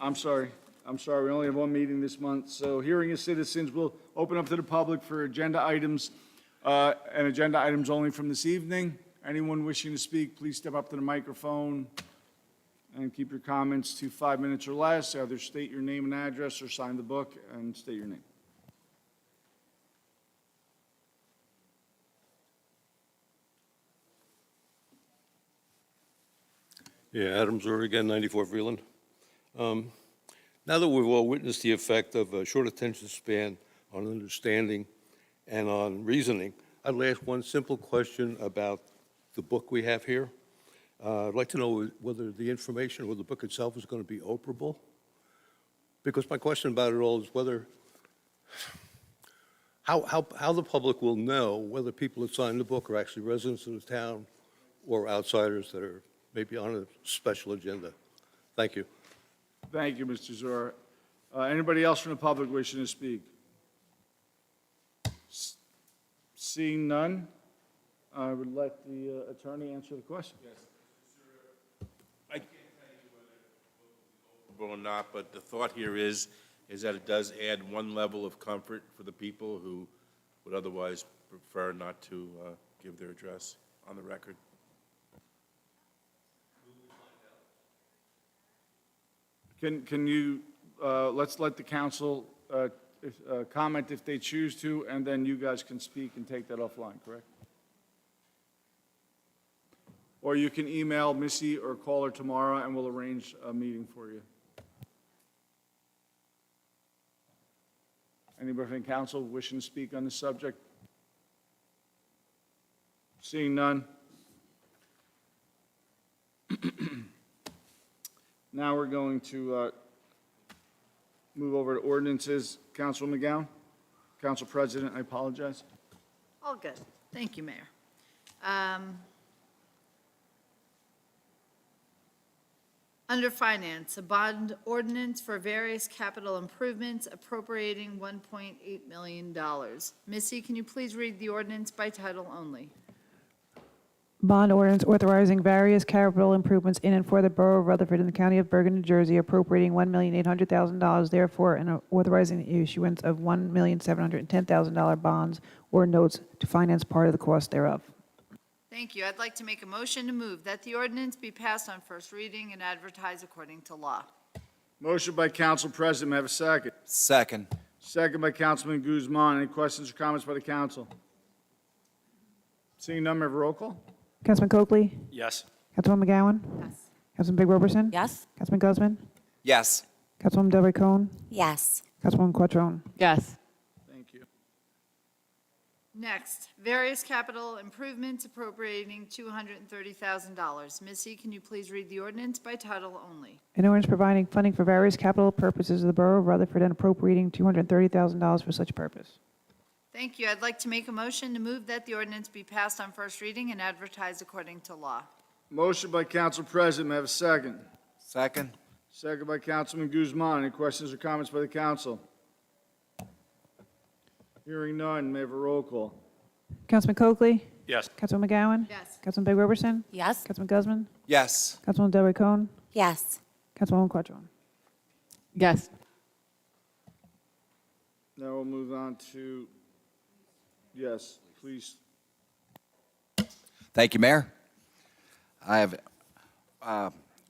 I'm sorry, we only have one meeting this month. So hearing of citizens will open up to the public for agenda items, and agenda items only from this evening. Anyone wishing to speak, please step up to the microphone and keep your comments to 5 minutes or less. Either state your name and address or sign the book and state your name. Yeah, Adam Zurr again, 94 Freeland. Now that we've all witnessed the effect of a short attention span on understanding and on reasoning, I'd like to ask one simple question about the book we have here. I'd like to know whether the information or the book itself is going to be operable. Because my question about it all is whether, how the public will know whether people that sign the book are actually residents of the town or outsiders that are maybe on a special agenda. Thank you. Thank you, Mr. Zor. Anybody else from the public wishing to speak? Seeing none, I would let the attorney answer the question. I can't tell you whether it's or not, but the thought here is that it does add one level of comfort for the people who would otherwise prefer not to give their address on the record. Can you, let's let the council comment if they choose to, and then you guys can speak and take that offline, correct? Or you can email Missy or call her tomorrow, and we'll arrange a meeting for you. Anybody from council wishing to speak on this subject? Seeing none. Now we're going to move over to ordinances. Councilman McGowan? Council President, I apologize. All good. Thank you, Mayor. Under Finance, a bond ordinance for various capital improvements appropriating $1.8 million. Missy, can you please read the ordinance by title only? Bond ordinance authorizing various capital improvements in and for the Borough of Rutherford in the County of Bergen, New Jersey, appropriating $1,800,000, therefore, and authorizing the issuance of $1,710,000 bonds or notes to finance part of the cost thereof. Thank you. I'd like to make a motion to move that the ordinance be passed on first reading and advertised according to law. Motion by Council President, may I have a second? Second. Second by Councilman Guzman. Any questions or comments by the council? Seeing none, may I have a roll call? Councilman Coakley? Yes. Councilwoman McGowan? Yes. Councilman Big Roberson? Yes. Councilman Guzman? Yes. Councilwoman Delroy Cohen? Yes. Councilwoman Quattrone? Yes. Thank you. Next, various capital improvements appropriating $230,000. Missy, can you please read the ordinance by title only? An ordinance providing funding for various capital purposes of the Borough of Rutherford and appropriating $230,000 for such purpose. Thank you. I'd like to make a motion to move that the ordinance be passed on first reading and advertised according to law. Motion by Council President, may I have a second? Second. Second by Councilman Guzman. Any questions or comments by the council? Hearing none, may I have a roll call? Councilman Coakley? Yes. Councilwoman McGowan? Yes. Councilman Big Roberson? Yes. Councilman Guzman? Yes. Councilwoman Delroy Cohen? Yes. Councilwoman Quattrone? Yes. Now we'll move on to, yes, please. Thank you, Mayor. I have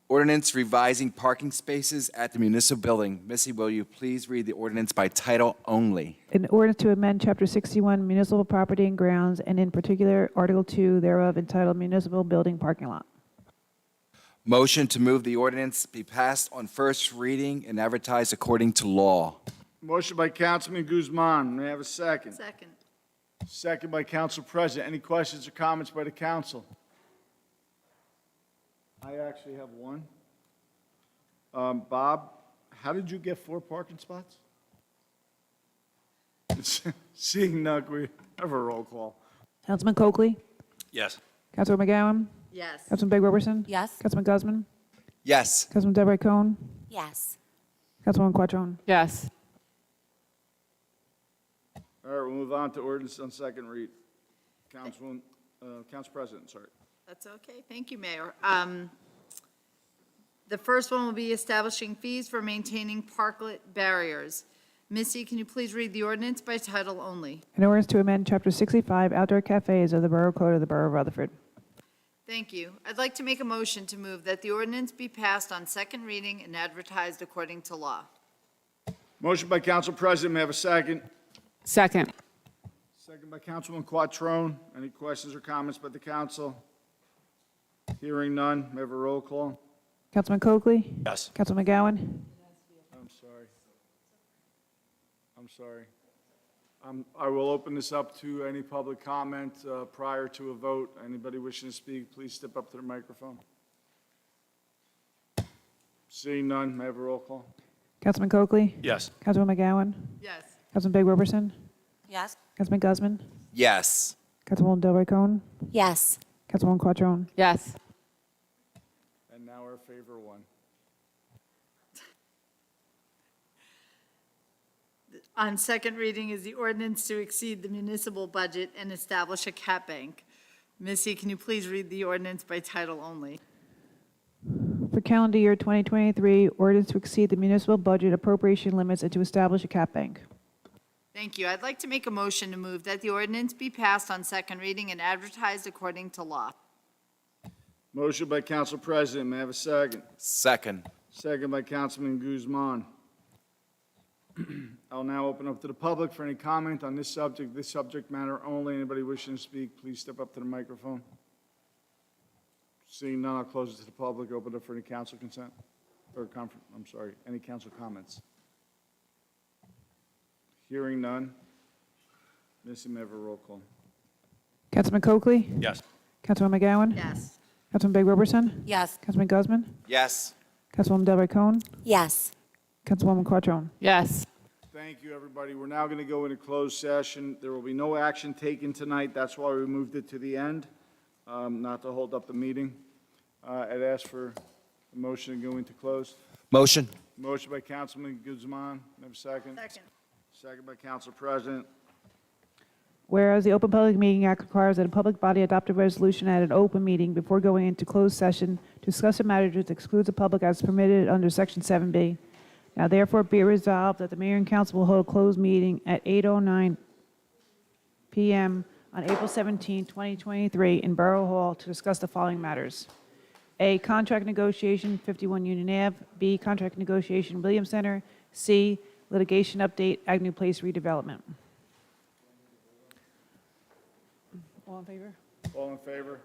ordinance revising parking spaces at the municipal building. Missy, will you please read the ordinance by title only? An ordinance to amend Chapter 61 Municipal Property and Grounds, and in particular, Article 2 thereof entitled Municipal Building Parking Lot. Motion to move the ordinance be passed on first reading and advertised according to law. Motion by Councilman Guzman. May I have a second? Second. Second by Council President. Any questions or comments by the council? I actually have one. Bob, how did you get 4 parking spots? Seeing none, we have a roll call. Councilman Coakley? Yes. Councilwoman McGowan? Yes. Councilman Big Roberson? Yes. Councilman Guzman? Yes. Councilman Delroy Cohen? Yes. Councilwoman Quattrone? Yes. All right, we'll move on to ordinance on second read. Council President, sorry. That's okay. Thank you, Mayor. The first one will be establishing fees for maintaining parklet barriers. Missy, can you please read the ordinance by title only? An ordinance to amend Chapter 65 Outdoor Cafes of the Borough Code of the Borough of Rutherford. Thank you. I'd like to make a motion to move that the ordinance be passed on second reading and advertised according to law. Motion by Council President. May I have a second? Second. Second by Councilman Quattrone. Any questions or comments by the council? Hearing none, may I have a roll call? Councilman Coakley? Yes. Councilman McGowan? I'm sorry. I'm sorry. I will open this up to any public comment prior to a vote. Anybody wishing to speak, please step up to the microphone. Seeing none, may I have a roll call? Councilman Coakley? Yes. Councilwoman McGowan? Yes. Councilman Big Roberson? Yes. Councilman Guzman? Yes. Councilwoman Delroy Cohen? Yes. Councilwoman Quattrone? Yes. And now our favor one. On second reading is the ordinance to exceed the municipal budget and establish a cap bank. Missy, can you please read the ordinance by title only? For calendar year 2023, ordinance to exceed the municipal budget appropriation limits and to establish a cap bank. Thank you. I'd like to make a motion to move that the ordinance be passed on second reading and advertised according to law. Motion by Council President, may I have a second? Second. Second by Councilman Guzman. I'll now open up to the public for any comment on this subject matter only. Anybody wishing to speak, please step up to the microphone. Seeing none, I'll close it to the public, open it up for any council consent, or any council comments. Hearing none. Missy, may I have a roll call? Councilman Coakley? Yes. Councilwoman McGowan? Yes. Councilman Big Roberson? Yes. Councilman Guzman? Yes. Councilwoman Delroy Cohen? Yes. Councilwoman Quattrone? Yes. Thank you, everybody. We're now going to go into closed session. There will be no action taken tonight. That's why we moved it to the end, not to hold up the meeting. I'd ask for a motion to go into closed. Motion. Motion by Councilman Guzman. Have a second? Second. Second by Council President. Whereas the Open Public Meeting Act requires that a public body adopt a resolution at an open meeting before going into closed session to discuss a matter that excludes the public as permitted under Section 7B. Now therefore be it resolved that the mayor and council will hold a closed meeting at 8:09 p.m. on April 17, 2023 in Borough Hall to discuss the following matters. A, contract negotiation, 51 Union Ave. B, contract negotiation, Williams Center. C, litigation update, Agnew Place redevelopment. All in favor? All in favor?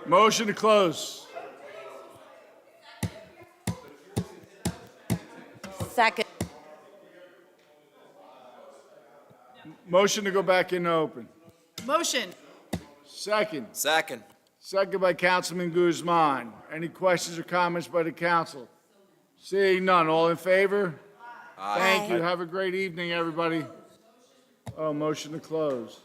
Motion to close. Second. Motion to go back into open. Motion. Second. Second. Second by Councilman Guzman. Any questions or comments by the council? Seeing none, all in favor? Thank you. Have a great evening, everybody. Oh, motion to close.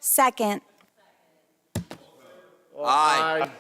Second. Aye.